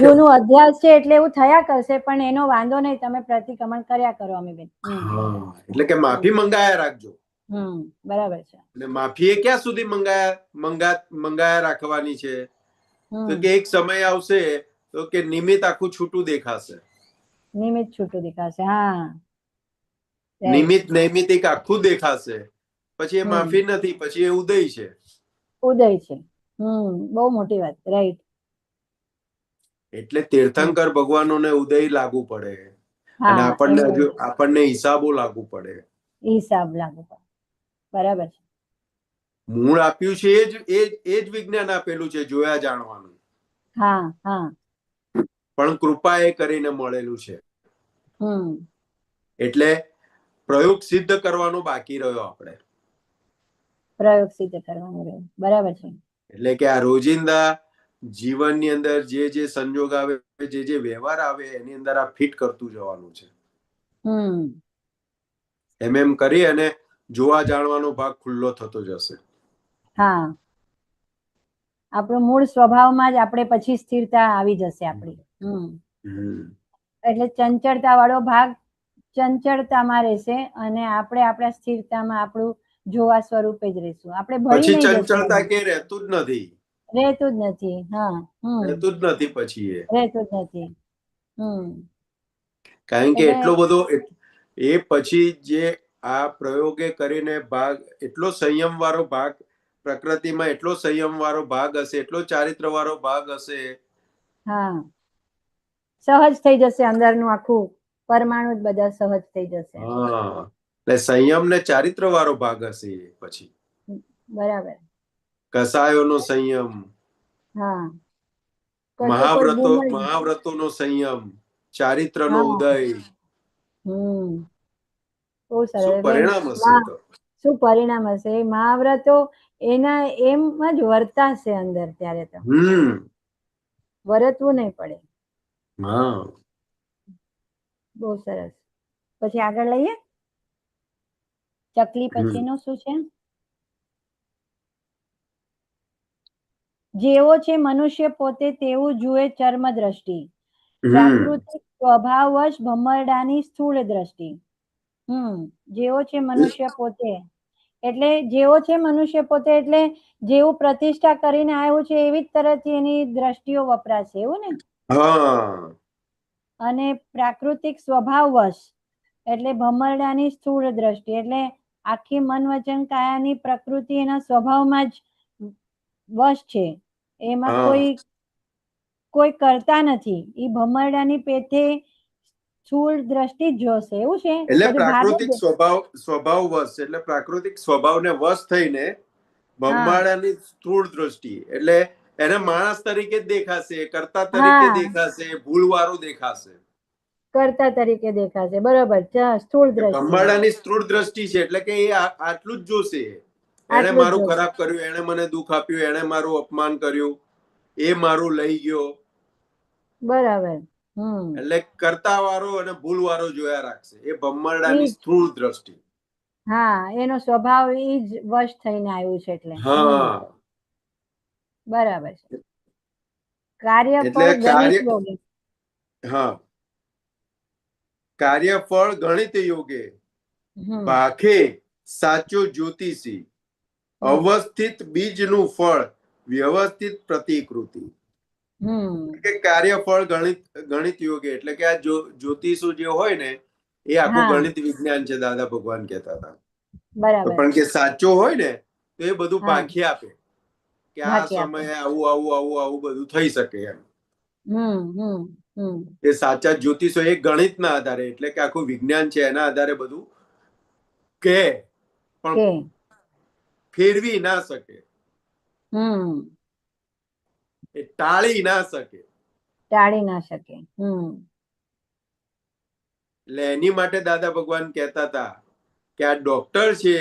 જૂનું અધ્યાસ છે એટલે એવું થયા કરશે, પણ એનો વાંધો નહીં, તમે પ્રતિક્રમણ કર્યા કરો. અમે બેન, એટલે કે માફી મંગાયા રાખજો. બરાબર છે. અને માફી એ ક્યાં સુધી મંગાયા રાખવાની છે? તો કે એક સમય આવશે તો કે નિમિત્ત આખું છૂટું દેખાશે. નિમિત્ત છૂટું દેખાશે. હા, નૈમિત્તિક આખું દેખાશે. પછી એ માફી નથી, પછી એ ઉદય છે. ઉદય છે. બહુ મોટી વાત. રાઈટ. એટલે તીર્થંકર ભગવાનોને ઉદય લાગુ પડે અને આપણને હિસાબો લાગુ પડે. હિસાબ લાગુ પડે. બરાબર છે. મૂળ આપ્યું છે એ જ વિજ્ઞાન આપેલું છે, જોયા જાણવાનું. પણ કૃપા એ કરીને મળેલું છે. એટલે પ્રયોગ સિદ્ધ કરવાનો બાકી રહ્યો આપણે. પ્રયોગ સિદ્ધ કરવાનો રહ્યો. બરાબર છે. એટલે કે આ રોજિંદા જીવનની અંદર જે સંજોગ આવે, જે વ્યવહાર આવે એની અંદર આ ફિટ કરતું જવાનું છે. એમ કરી અને જોવા જાણવાનો ભાગ ખુલ્લો થતો જશે. હા, આપણો મૂળ સ્વભાવમાં જ આપણે પછી સ્થિરતા આવી જશે આપણી. એટલે ચંચળતા વાળો ભાગ ચંચળતામાં રહેશે અને આપણે આપણા સ્થિરતામાં આપણું જોવા સ્વરૂપે જ રહેશું. આપણે ભળી નહીં જશું. ચંચળતા કે રહેતું જ નથી. રહેતું જ નથી. હા, રહેતું જ નથી. પછી રહેતું જ નથી. કારણ કે એટલો બધો એ પછી જે આ પ્રયોગે કરીને ભાગ, એટલો સંયમ વાળો ભાગ પ્રકૃતિમાં, એટલો સંયમ વાળો ભાગ હશે, એટલો ચારિત્ર વાળો ભાગ હશે. હા, સહજ થઈ જશે. અંદરનું આખું પરમાણુ જ બધા સહજ થઈ જશે. એટલે સંયમ ને ચારિત્ર વાળો ભાગ હશે પછી. બરાબર. કસાયોનો સંયમ, મહાવ્રતોનો સંયમ, ચારિત્રનો ઉદય. શું પરિણામ હશે? શું પરિણામ હશે? મહાવ્રતો એના એમ જ વર્તાશે અંદર. ત્યારે તો વર્તવું નહીં પડે. બહુ સરસ. પછી આગળ લઈએ. ચકલી પછીનું શું છે? જેવો છે મનુષ્ય પોતે તેવું જુએ ચર્મ દ્રષ્ટિ, પ્રાકૃતિક સ્વભાવવશ ભમરડાની સ્થૂળ દ્રષ્ટિ. જેવો છે મનુષ્ય પોતે એટલે જેવો છે મનુષ્ય પોતે એટલે જેવું પ્રતિષ્ઠા કરીને આવ્યું છે એવી જ તરત એની દ્રષ્ટિઓ વપરાશે. એવું ને? અને પ્રાકૃતિક સ્વભાવવશ એટલે ભમરડાની સ્થૂળ દ્રષ્ટિ એટલે આખી મન વચન કાયાની પ્રકૃતિ એના સ્વભાવમાં જ વશ છે. એમાં કોઈ કરતા નથી. એ ભમરડાની પેથે સ્થૂળ દ્રષ્ટિ જ જોશે. એવું છે? એટલે પ્રાકૃતિક સ્વભાવ વશ, એટલે પ્રાકૃતિક સ્વભાવને વશ થઈને ભમરડાની સ્થૂળ દ્રષ્ટિ એટલે એને માણસ તરીકે જ દેખાશે, કર્તા તરીકે દેખાશે, ભૂલવાળો દેખાશે, કર્તા તરીકે દેખાશે. બરોબર. સ્થૂળ દ્રષ્ટિ, બ્રહ્માંડાની સ્થૂળ દ્રષ્ટિ છે, એટલે કે એ આટલું જ જોશે. એને મારું ખરાબ કર્યું, એને મને દુઃખ આપ્યું, એને મારું અપમાન કર્યું, એ મારું લઈ ગયો. બરાબર. એટલે કર્તા વાળો અને ભૂલ વાળો જોયા રાખશે. એ બ્રહ્માંડાની સ્થૂળ દ્રષ્ટિ. હા, એનો સ્વભાવ એ જ વશ થઈને આવ્યું છે એટલે. હા, બરાબર છે. કાર્યફળ ગણિત યોગે. હા, કાર્યફળ ગણિત યોગે ભાખે સાચો જ્યોતિષી, અવસ્થિત બીજનું ફળ વ્યવસ્થિત પ્રતિકૃતિ. કે કાર્યફળ ગણિત યોગે એટલે કે આ જ્યોતિષો જે હોય ને એ આખું ગણિત વિજ્ઞાન છે, દાદા ભગવાન કહેતા હતા. બરાબર. પણ કે સાચો હોય ને તો એ બધું પાંખી આપે કે આ સમયે આવું આવું આવું આવું બધું થઈ શકે એમ. એ સાચા જ્યોતિષો એ ગણિતના આધારે, એટલે કે આખું વિજ્ઞાન છે એના આધારે બધું કે પણ ફેરવી ના શકે, એ ટાળી ના શકે. એટલે એની માટે દાદા ભગવાન કહેતા હતા કે આ ડોક્ટર છે,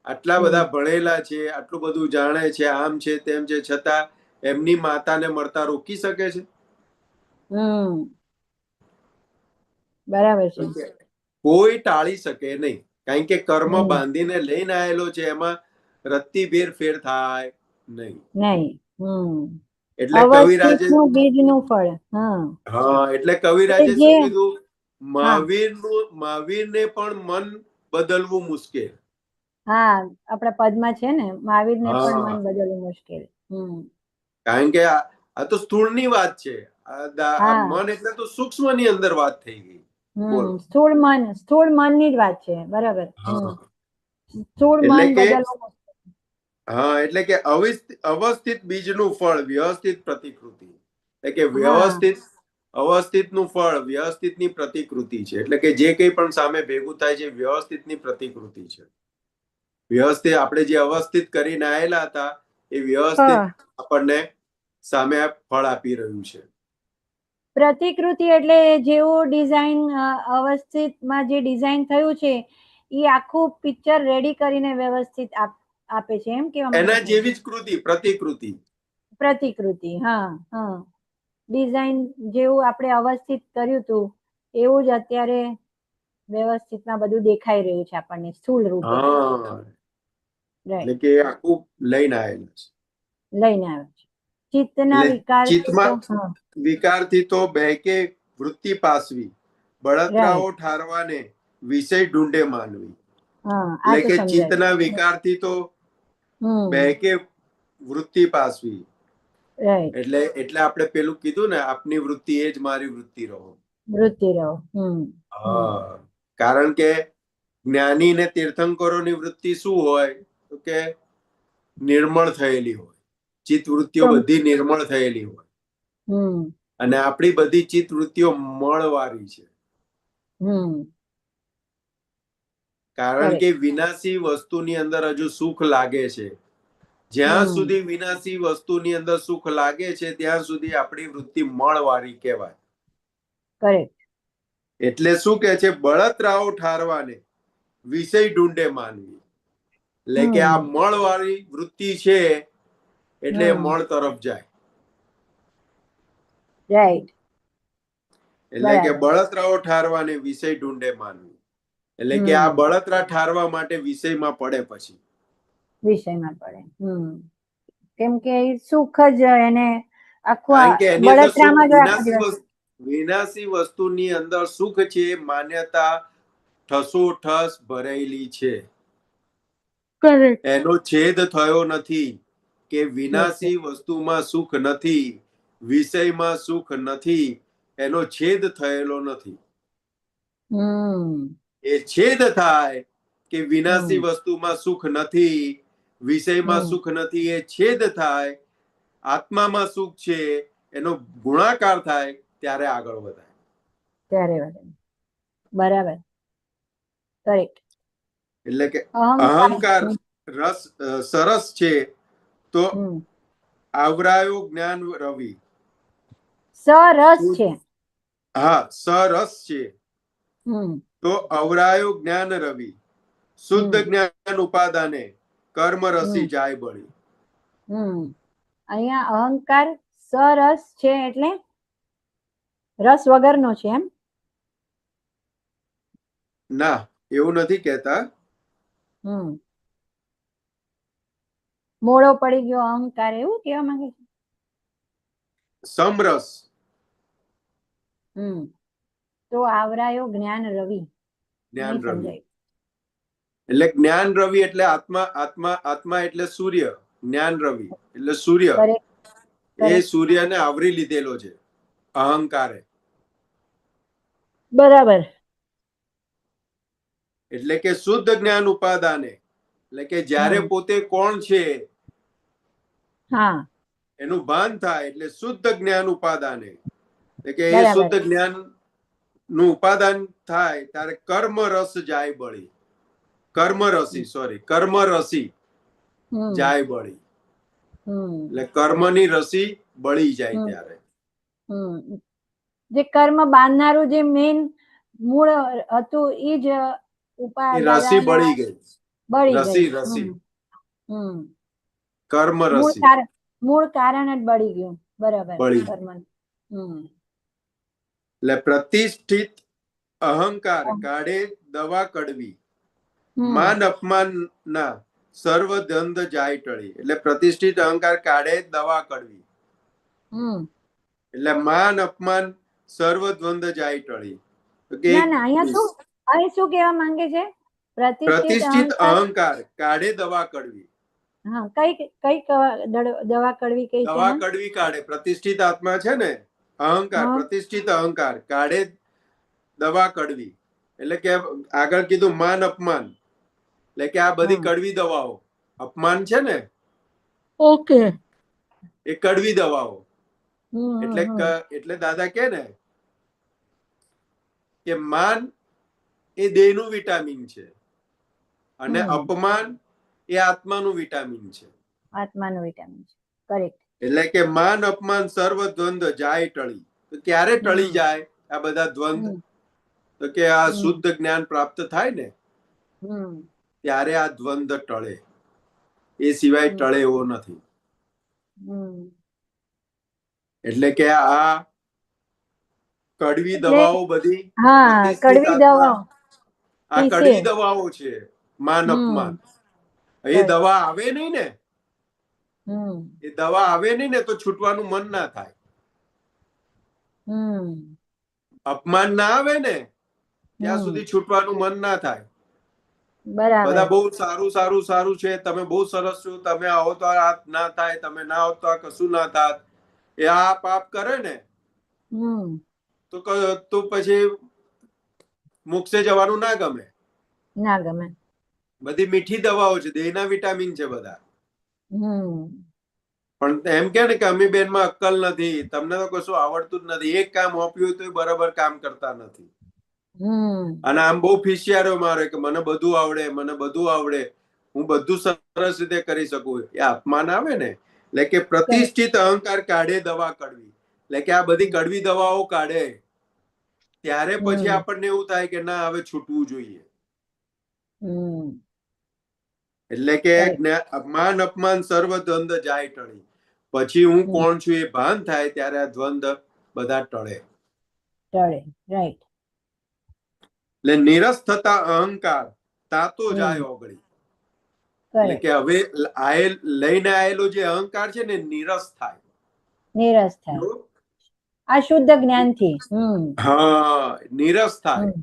આટલા બધા ભણેલા છે, આટલું બધું જાણે છે, આમ છે તેમ છે, છતાં એમની માતાને મળતા રોકી શકે છે? બરાબર છે. કોઈ ટાળી શકે નહીં, કારણ કે કર્મ બાંધીને લઈને આવેલો છે, એમાં રત્તીભેર ફેર થાય નહીં. એટલે કવિરાજે એટલે કવિરાજે શું કીધું? મહાવીરને પણ મન બદલવું મુશ્કેલ. હા, આપણા પદમાં છે ને, મહાવીરને પણ મન બદલવું મુશ્કેલ. કારણ કે આ તો સ્થૂળની વાત છે. મન એટલે તો સૂક્ષ્મ ની અંદર વાત થઈ ગઈ. સ્થૂળ મનની જ વાત છે. બરાબર. સ્થૂળ મન બદલવું. હા, એટલે કે અવસ્થિત બીજનું ફળ વ્યવસ્થિત પ્રતિકૃતિ, એટલે કે વ્યવસ્થિત નું ફળ વ્યવસ્થિત ની પ્રતિકૃતિ છે. એટલે કે જે કંઈ પણ સામે ભેગું થાય છે વ્યવસ્થિત ની પ્રતિકૃતિ છે. વ્યવસ્થિત આપણે જે અવસ્થિત કરીને આવેલા હતા એ વ્યવસ્થિત આપણને સામે ફળ આપી રહ્યું છે. પ્રતિકૃતિ એટલે જેવું ડિઝાઇન અવસ્થિતમાં જે ડિઝાઇન થયું છે એ આખું પિક્ચર રેડી કરીને વ્યવસ્થિત આપે છે, એમ કેવા એના જેવી જ કૃતિ પ્રતિકૃતિ. હા, ડિઝાઇન જેવું આપણે અવસ્થિત કર્યું હતું એવું જ અત્યારે વ્યવસ્થિતમાં બધું દેખાઈ રહ્યું છે આપણને સ્થૂળ રૂપે. એટલે કે આખું લઈને આવેલું છે. ચિત્તના વિકારથી તો બહેકે વૃત્તિ પાસવી, બળતરાઓ ઠારવાને વિષય ઢૂંઢે માનવી. એટલે કે ચિત્તના વિકારથી તો બહેકે વૃત્તિ પાસવી, એટલે આપણે પેલું કીધું ને, આપની વૃત્તિ એ જ મારી વૃત્તિ રહો. કારણ કે જ્ઞાની ને તીર્થંકરોની વૃત્તિ શું હોય તો કે નિર્મળ થયેલી હોય, ચિત્ત વૃત્તિઓ બધી નિર્મળ થયેલી હોય, અને આપણી બધી ચિત્ત વૃત્તિઓ મળવાળી છે. કારણ કે વિનાશી વસ્તુની અંદર હજુ સુખ લાગે છે. જ્યાં સુધી વિનાશી વસ્તુની અંદર સુખ લાગે છે ત્યાં સુધી આપણી વૃત્તિ મળવાળી કહેવાય. એટલે શું કે છે? બળતરાઓ ઠારવાને વિષય ઢૂંઢે માનવી. એટલે કે આ મળવાળી વૃત્તિ છે એટલે મળ તરફ જાય. એટલે કે બળતરાઓ ઠારવાને વિષય ઢૂંઢે માનવી. એટલે કે આ બળતરા ઠારવા માટે વિષયમાં પડે. પછી વિષયમાં પડે, કેમ કે સુખ જ એને કારણ કે એની અંદર વિનાશી વસ્તુની અંદર સુખ છે, માન્યતા ઠસોઠસ ભરેલી છે. એનો છેદ થયો નથી કે વિનાશી વસ્તુમાં સુખ નથી, વિષયમાં સુખ નથી, એનો છેદ થયેલો નથી. એ છેદ થાય કે વિનાશી વસ્તુમાં સુખ નથી, વિષયમાં સુખ નથી, એ છેદ થાય, આત્મામાં સુખ છે, એનો ગુણાકાર થાય ત્યારે આગળ વધાય. બરાબર. એટલે કે અહંકાર સરસ છે તો આવરાયો જ્ઞાન રવિ. સરસ છે. હા, સરસ છે. હમ તો અવરાયો જ્ઞાન રવિ, શુદ્ધ હમ જ્ઞાન ઉપાદાને કર્મ રસી હમ જાય બળી. અહીંયા અહંકાર સરસ છે એટલે રસ વગરનો છે એમ? ના, એવું નથી કહેતા. મોડો પડી ગયો અહંકાર, એવું કહેવા માંગે છે? સમરસ. તો આવરાયો જ્ઞાન રવિ, જ્ઞાન નહીં રવિ સમજાય. એટલે જ્ઞાન રવિ એટલે આત્મા, આત્મા, આત્મા એટલે સૂર્ય. જ્ઞાન રવિ એટલે સૂર્ય. કરેક્ટ. એ સૂર્યને આવરી લીધેલો છે અહંકારે. બરાબર. એટલે કે શુદ્ધ જ્ઞાન ઉપાદાને, એટલે કે જ્યારે પોતે કોણ છે હા, એનું ભાન થાય એટલે શુદ્ધ જ્ઞાન ઉપાદાને, એટલે કે એ બરાબર. શુદ્ધ જ્ઞાન નું ઉપાદાન થાય ત્યારે કર્મ રસ જાય બળી. કર્મ રસી, સોરી, કર્મ રસી જાય બળી. એટલે કર્મની રસી બળી જાય ત્યારે. જે કર્મ બાંધનારું જે મેન મૂળ હતું એ જ રસી બળી ગઈ. બળી રસી, ગઈ. રસી, કર્મ મૂળ રસી કારણ જ બળી ગયું. બરાબર. બળી. કર્મ. એટલે પ્રતિષ્ઠિત અહંકાર કાઢે દવા કડવી, માન અપમાન ના સર્વ દંડ જાય ટળી. એટલે પ્રતિષ્ઠિત અહંકાર કાઢે દવા કડવી, એટલે માન અપમાન સર્વ દ્વંદ જાય ટળી. ના ના, અહીંયા શું કહેવા માંગે છે? પ્રતિષ્ઠિત અહંકાર કાઢે દવા કડવી. હા, કઈ દવા કડવી કઈ? દવા કડવી કાઢે. પ્રતિષ્ઠિત આત્મા છે ને, અહંકાર, પ્રતિષ્ઠિત અહંકાર કાઢે દવા કડવી. એટલે કે આગળ કીધું માન અપમાન, એટલે કે આ બધી કડવી દવાઓ, અપમાન છે ને, ઓકે, એ કડવી દવાઓ. એટલે દાદા કે ને કે માન એ દેહનું વિટામિન છે અને અપમાન એ આત્માનું વિટામિન છે. આત્માનું વિટામિન છે. કરેક્ટ. એટલે કે માન અપમાન સર્વ દ્વંદ જાય ટળી. તો ક્યારે ટળી જાય આ બધા દ્વંદ? તો કે આ શુદ્ધ જ્ઞાન પ્રાપ્ત થાય ને ત્યારે આ દ્વંદ ટળે. એ સિવાય ટળે એવો નથી. એટલે કે આ કડવી દવાઓ બધી, કડવી દવાઓ, આ કડવી દવાઓ છે. માન અપમાન એ દવા આવે નહીં ને, એ દવા આવે નહીં ને તો છૂટવાનું મન ના થાય. અપમાન ના આવે ને ત્યાં સુધી છૂટવાનું મન ના થાય. બધા બહુ સારું સારું સારું છે, તમે બહુ સરસ છો, તમે આવો તો આ ના થાય, તમે ના આવો તો આ કશું ના થાય. એ આ પાપ કરે ને તો પછી મોક્ષે જવાનું ના ગમે. બધી મીઠી દવાઓ છે, દેહના વિટામિન છે બધા. પણ એમ કે ને કે અમી બેન માં અક્કલ નથી, તમને તો કશું આવડતું જ નથી, એક કામ આપ્યું તો બરાબર કામ કરતા નથી. અને આમ બહુ ફિશિયારો મારે કે મને બધું આવડે, મને બધું આવડે, હું બધું સરસ રીતે કરી શકું. એ અપમાન આવે ને. એટલે કે પ્રતિષ્ઠિત અહંકાર કાઢે દવા કડવી, એટલે કે આ બધી કડવી દવાઓ કાઢે ત્યારે પછી આપણને એવું થાય કે ના, હવે છૂટવું જોઈએ. એટલે કે માન અપમાન સર્વ દ્વંદ જાય ટળી. પછી હું કોણ છું એ ભાન થાય ત્યારે આ દ્વંદ બધા ટળે. રાઈટ. એટલે નિરસ થતા અહંકાર તાતો જાય ઓગળી. એટલે કે હવે લઈને આવેલો જે અહંકાર છે ને નિરસ થાય. આ શુદ્ધ જ્ઞાનથી. હા, નિરસ થાય.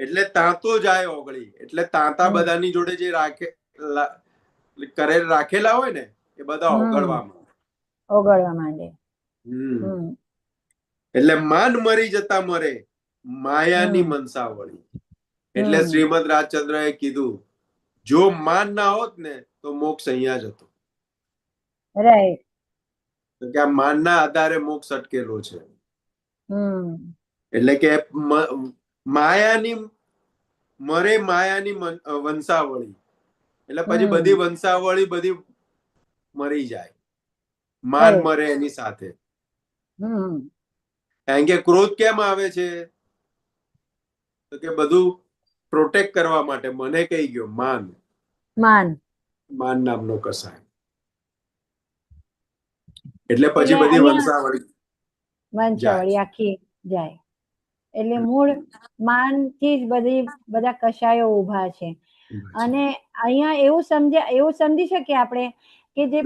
એટલે તાતો જાય ઓગળી. એટલે તાંતા બધાની જોડે જે રાખેલા હોય ને એ બધા ઓગળવા માંડે. એટલે માન મરી જતા મરે માયાની મનસા વળી. એટલે શ્રીમદ રાજચંદ્ર એ કીધું જો માન ના હોત ને તો મોક્ષ અહીંયા જ હતો. રાઈટ. કે આ માનના આધારે મોક્ષ અટકેલો છે. એટલે કે માયાની મરે માયાની વંશાવળી. એટલે પછી બધી વંશાવળી બધી મરી જાય. માન Correct. મરે એની સાથે. કારણ કે ક્રોધ કેમ આવે છે? તો કે બધું પ્રોટેક્ટ કરવા માટે. મને કઈ ગયો માન નામનો કસાય. એટલે પછી બધી વંશાવળી આખી જાય. એટલે મૂળ માન થી જ બધા કશાયો ઉભા છે. અને અહીંયા એવું સમજી શકીએ આપણે કે જે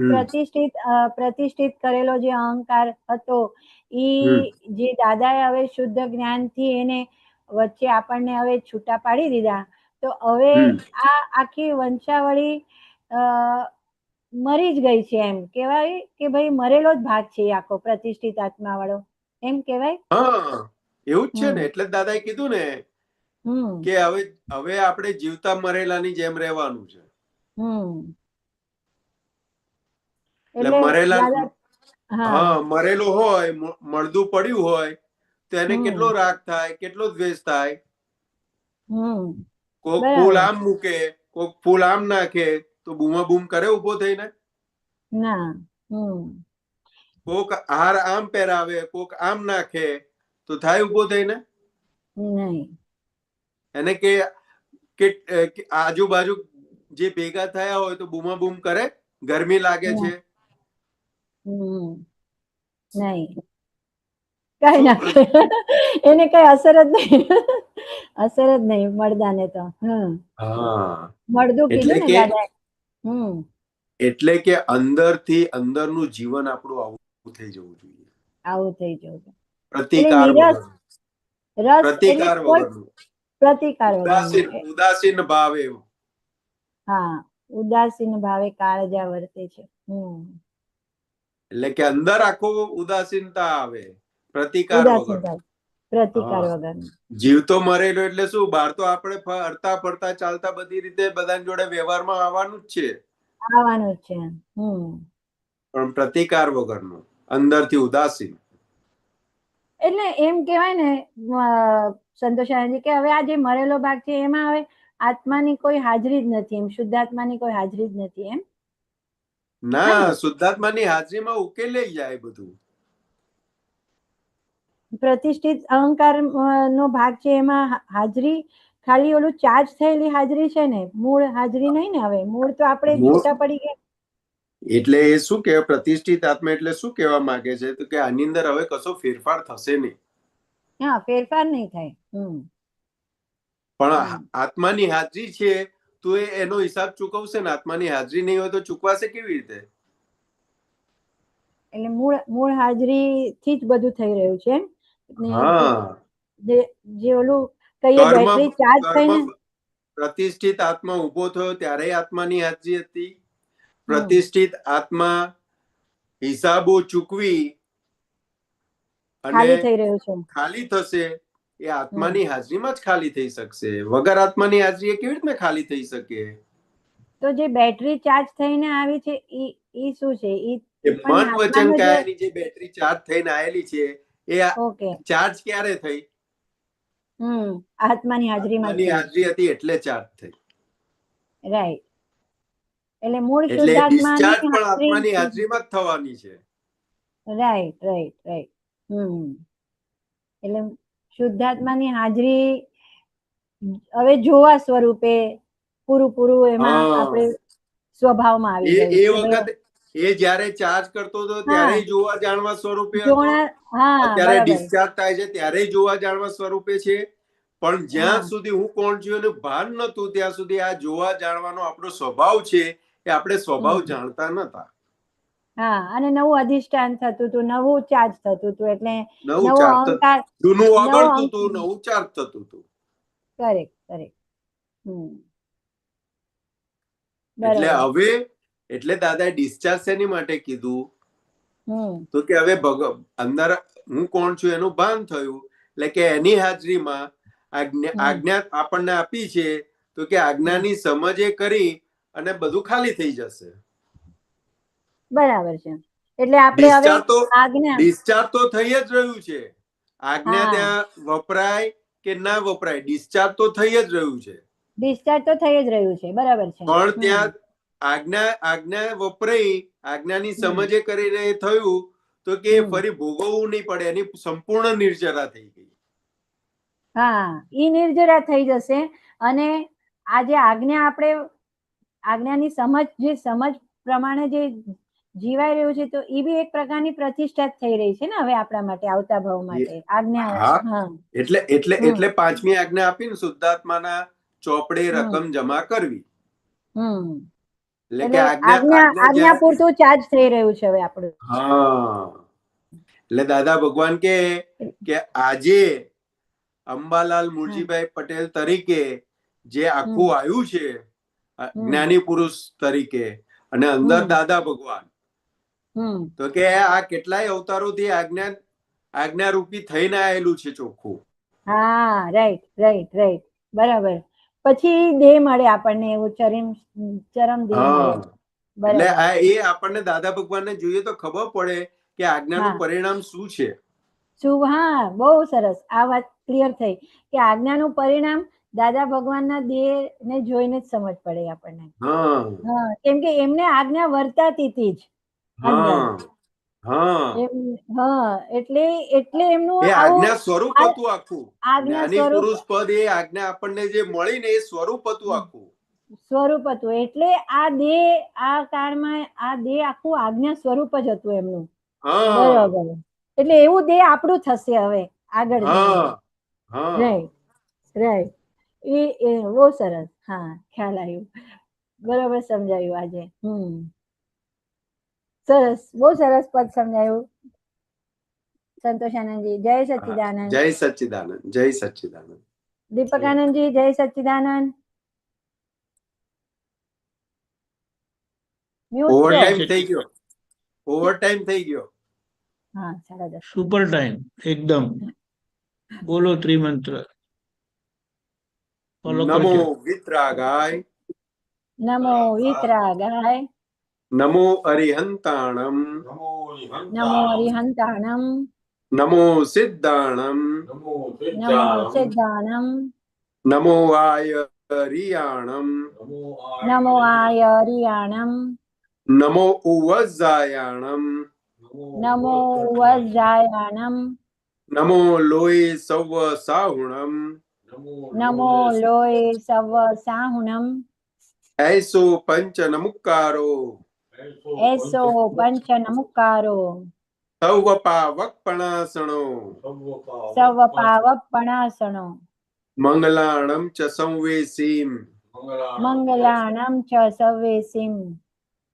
પ્રતિષ્ઠિત કરેલો જે અહંકાર હતો જે દાદાએ હવે શુદ્ધ જ્ઞાનથી એને વચ્ચે આપણને હવે છૂટા પાડી દીધા, તો હવે આ આખી વંશાવળી મરી જ ગઈ છે. એમ કેવાય કે ભાઈ મરેલો જ ભાગ છે આખો પ્રતિષ્ઠિત આત્મા વાળો, એમ કેવાય. એવું જ છે ને. એટલે દાદાએ કીધું ને કે હવે આપણે જીવતા મરેલાની જેમ રહેવાનું છે. એટલે મરેલો હોય, મળદું પડ્યું હોય તો એને કેટલો રાગ થાય, કેટલો દ્વેષ થાય. કોક ફૂલ આમ મૂકે, કોક ફૂલ આમ નાખે તો બૂમા બૂમ કરે ઉભો થઈને? ના. કોક હાર આમ પહેરાવે, કોક આમ નાખે તો થાય ઉભો થઈને? નહીં. એને કે આજુબાજુ જે ભેગા થયા હોય તો બૂમા બૂમ કરે, ગરમી લાગે છે? નહીં, કઈ ના, એને કઈ અસર જ નહીં મળદાને તો. મળદું કીધું ને દાદા. એટલે કે અંદરથી અંદરનું જીવન આપણું આવું થઈ જવું જોઈએ. આવું થઈ જવું. પ્રતિકાર વગરનું, ઉદાસીન ભાવે. ઉદાસીન ભાવે કાળજા વર્તે છે. એટલે કે અંદર આખો ઉદાસીનતા આવે, પ્રતિકાર વગર. જીવતો મરેલો એટલે શું? બહાર તો આપણે ફરતા ફરતા ચાલતા બધી રીતે બધાની જોડે વ્યવહારમાં આવવાનું જ છે. પણ પ્રતિકાર વગરનું, અંદરથી ઉદાસીન. એટલે એમ કેવાય ને સંતોષાનંદજી કે હવે આ જે મરેલો ભાગ છે એમાં હવે આત્માની કોઈ હાજરી જ નથી, એમ શુદ્ધાત્માની કોઈ હાજરી જ નથી, એમ ના. શુદ્ધાત્માની હાજરીમાં ઉકેલાઈ જાય બધું. પ્રતિષ્ઠિત અહંકાર નો ભાગ છે એમાં હાજરી ખાલી ઓલું ચાર્જ થયેલી હાજરી છે ને, મૂળ હાજરી નહીં ને. હવે મૂળ તો આપણે છૂટા પડી ગયા. એટલે એ શું કહેવાય? પ્રતિષ્ઠિત આત્મા એટલે શું કહેવા માંગે છે? તો કે આની અંદર હવે કશો ફેરફાર થશે નહીં. ફેરફાર નહીં થાય. પણ આત્માની હાજરી છે તો એનો હિસાબ ચૂકવશે ને. આત્માની હાજરી નહીં હોય તો ચૂકવાશે કેવી રીતે? એટલે મૂળ હાજરી થી જ બધું થઈ રહ્યું છે. જે ઓલું કહીએ બેટરી ચાર્જ થઈને પ્રતિષ્ઠિત આત્મા ઉભો થયો ત્યારે આત્માની હાજરી હતી. પ્રતિષ્ઠિત આત્મા હિસાબો ચૂકવી અને ખાલી થશે, એ આત્માની હાજરીમાં જ ખાલી થઈ શકશે. વગર આત્માની હાજરી કેવી રીતે ખાલી થઈ શકે? તો જે બેટરી ચાર્જ થઈને આવી છે એ શું છે? મન વચન કાયાની જે બેટરી ચાર્જ થઈને આવેલી છે એ ચાર્જ ક્યારે થઈ? આત્માની હાજરીમાં હાજરી હતી એટલે ચાર્જ થઈ. રાઈટ. એટલે મૂળ શુદ્ધાત્માની આત્માની હાજરીમાં જ થવાની છે. રાઈટ. એટલે શુદ્ધાત્માની હાજરી હવે જોવા સ્વરૂપે પૂરું એમાં આપણે સ્વભાવમાં આવી ગયું. એ વખતે એ જયારે ચાર્જ કરતો હતો ત્યારે જોવા જાણવા સ્વરૂપે હતો. ત્યારે ડિસ્ચાર્જ થાય છે ત્યારે જોવા જાણવા સ્વરૂપે છે. પણ જ્યાં સુધી હું કોણ છું એનું ભાન નતું ત્યાં સુધી આ જોવા જાણવાનો આપણો સ્વભાવ છે એ આપણે સ્વભાવ જાણતા નતા. અને નવું અધિષ્ઠાન થતું હતું, નવું ચાર્જ થતું હતું. એટલે જૂનું ઓગળતું હતું, નવું ચાર્જ થતું હતું. કરેક્ટ. એટલે હવે દાદાએ ડિસ્ચાર્જ શેની માટે કીધું? તો કે હવે અંદર હું કોણ છું એનું ભાન થયું. એટલે કે એની હાજરીમાં આજ્ઞા આપણને આપી છે તો કે આજ્ઞાની સમજ એ કરી અને બધું ખાલી થઈ જશે. બરાબર છે. એટલે આપણે હવે ડિસ્ચાર્જ તો થઈ જ રહ્યું છે. આજ્ઞા ત્યાં વપરાય કે ના વપરાય, ડિસ્ચાર્જ તો થઈ જ રહ્યું છે. બરાબર છે. પણ ત્યાં આજ્ઞા આજ્ઞા વપરાઈ, આજ્ઞાની સમજે કરીને એ થયું તો કે ફરી ભોગવવું નહીં પડે, એની સંપૂર્ણ નિર્જરા થઈ ગઈ. હા, ઈ નિર્જરા થઈ જશે. અને આજે આજ્ઞા આપણે આજ્ઞાની સમજ પ્રમાણે જે જીવાઈ રહ્યું છે, તો એ બી એક પ્રકારની પ્રતિષ્ઠા થઈ રહી છે ને હવે આપણા માટે, આવતા ભાવ માટે આજ્ઞા. એટલે પાંચમી આજ્ઞા આપી ને, શુદ્ધાત્માના ચોપડે રકમ જમા કરવી. એટલે કે આજ્ઞા પૂરતું ચાર્જ થઈ રહ્યું છે હવે આપણું. હા, એટલે દાદા ભગવાન કે આજે અંબાલાલ મુરજીભાઈ પટેલ તરીકે જે આખું આવ્યું છે જ્ઞાની પુરુષ તરીકે, અને અંદર દાદા ભગવાન, તો કે આ કેટલાય અવતારોથી આજ્ઞારૂપી થઈને આવેલું છે ચોખ્ખું. હા, રાઈટ, બરાબર. પછી દેહ મળે આપણને, એવું ચરમ દેહ મળે. એટલે એ આપણને દાદા ભગવાનને જોઈએ તો ખબર પડે કે આજ્ઞાનું પરિણામ શું છે. હા, બહુ સરસ. આ વાત ક્લિયર થઈ કે આજ્ઞાનું પરિણામ દાદા ભગવાનના દેહ ને જોઈને જ સમજ પડે આપણને. હા, કેમ કે એમને આજ્ઞા વર્તાતી હતી જ અંદર. એટલે એમનું આજ્ઞા સ્વરૂપ હતું આખું. આજ્ઞા જ્ઞાની પુરુષ પદ એ આજ્ઞા આપણને જે મળી ને, એ સ્વરૂપ હતું આખું. સ્વરૂપ હતું. એટલે આ દેહ આ કાળમાં આ દેહ આખું આજ્ઞા સ્વરૂપ જ હતું એમનું. બરાબર. એટલે એવું દેહ આપણું થશે હવે આગળ. રાઈટ. એ બહુ સરસ. હા, ખ્યાલ આવ્યું. બરાબર સમજાયું આજે. સરસ, બહુ સરસ પદ સમજાયું સંતોષાનંદજી. જય સચ્ચિદાનંદ. જય સચ્ચિદાનંદ. જય સચ્ચિદાનંદ. દીપકાનંદજી, જય સચ્ચિદાનંદ. ઓવર ટાઈમ થઈ ગયો. હા, 10:30. સુપર ટાઈમ એકદમ. બોલો ત્રિમંત્ર. નમો વિતરાગાય. નમો વિતરાગાય. નમો અરિહંતાણમ. નમો અરિહંતાણમ. નમો સિદ્ધાણમ. નમો સિદ્ધાણમ. નમો આયરિયાણમ. નમો આયરિયાણમ. નમો ઉવજ્જાયાણમ. નમો વજ્જાયાણમ. નમો લોય સવ સાહુણમ. નમો લોય સવ સાહુણમ. એસો પંચ નમુકારો. એસો પંચ નમુકારો. સૌ પાવકપણાસણો. સવ પાવપણાસણો. મંગલાણમ ચ સંવેસીમ. મંગલાણમ ચ સવેસીમ.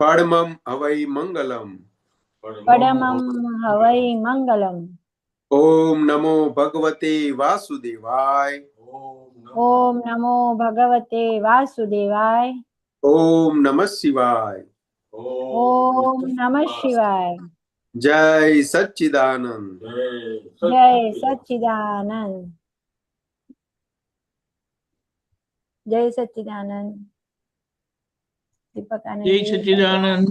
પડમમ હવૈ મંગલમ. પડમમ હવૈ મંગલમ. ઓમ નમો ભગવતે વાસુદેવાય. ઓમ નમો ભગવતે વાસુદેવાય. ઓમ નમઃ શિવાય. ઓમ નમઃ શિવાય. જય સચ્ચિદાનંદ. જય સચ્ચિદાનંદ. જય સચ્ચિદાનંદ. દીપકાનંદ. જય સચ્ચિદાનંદ.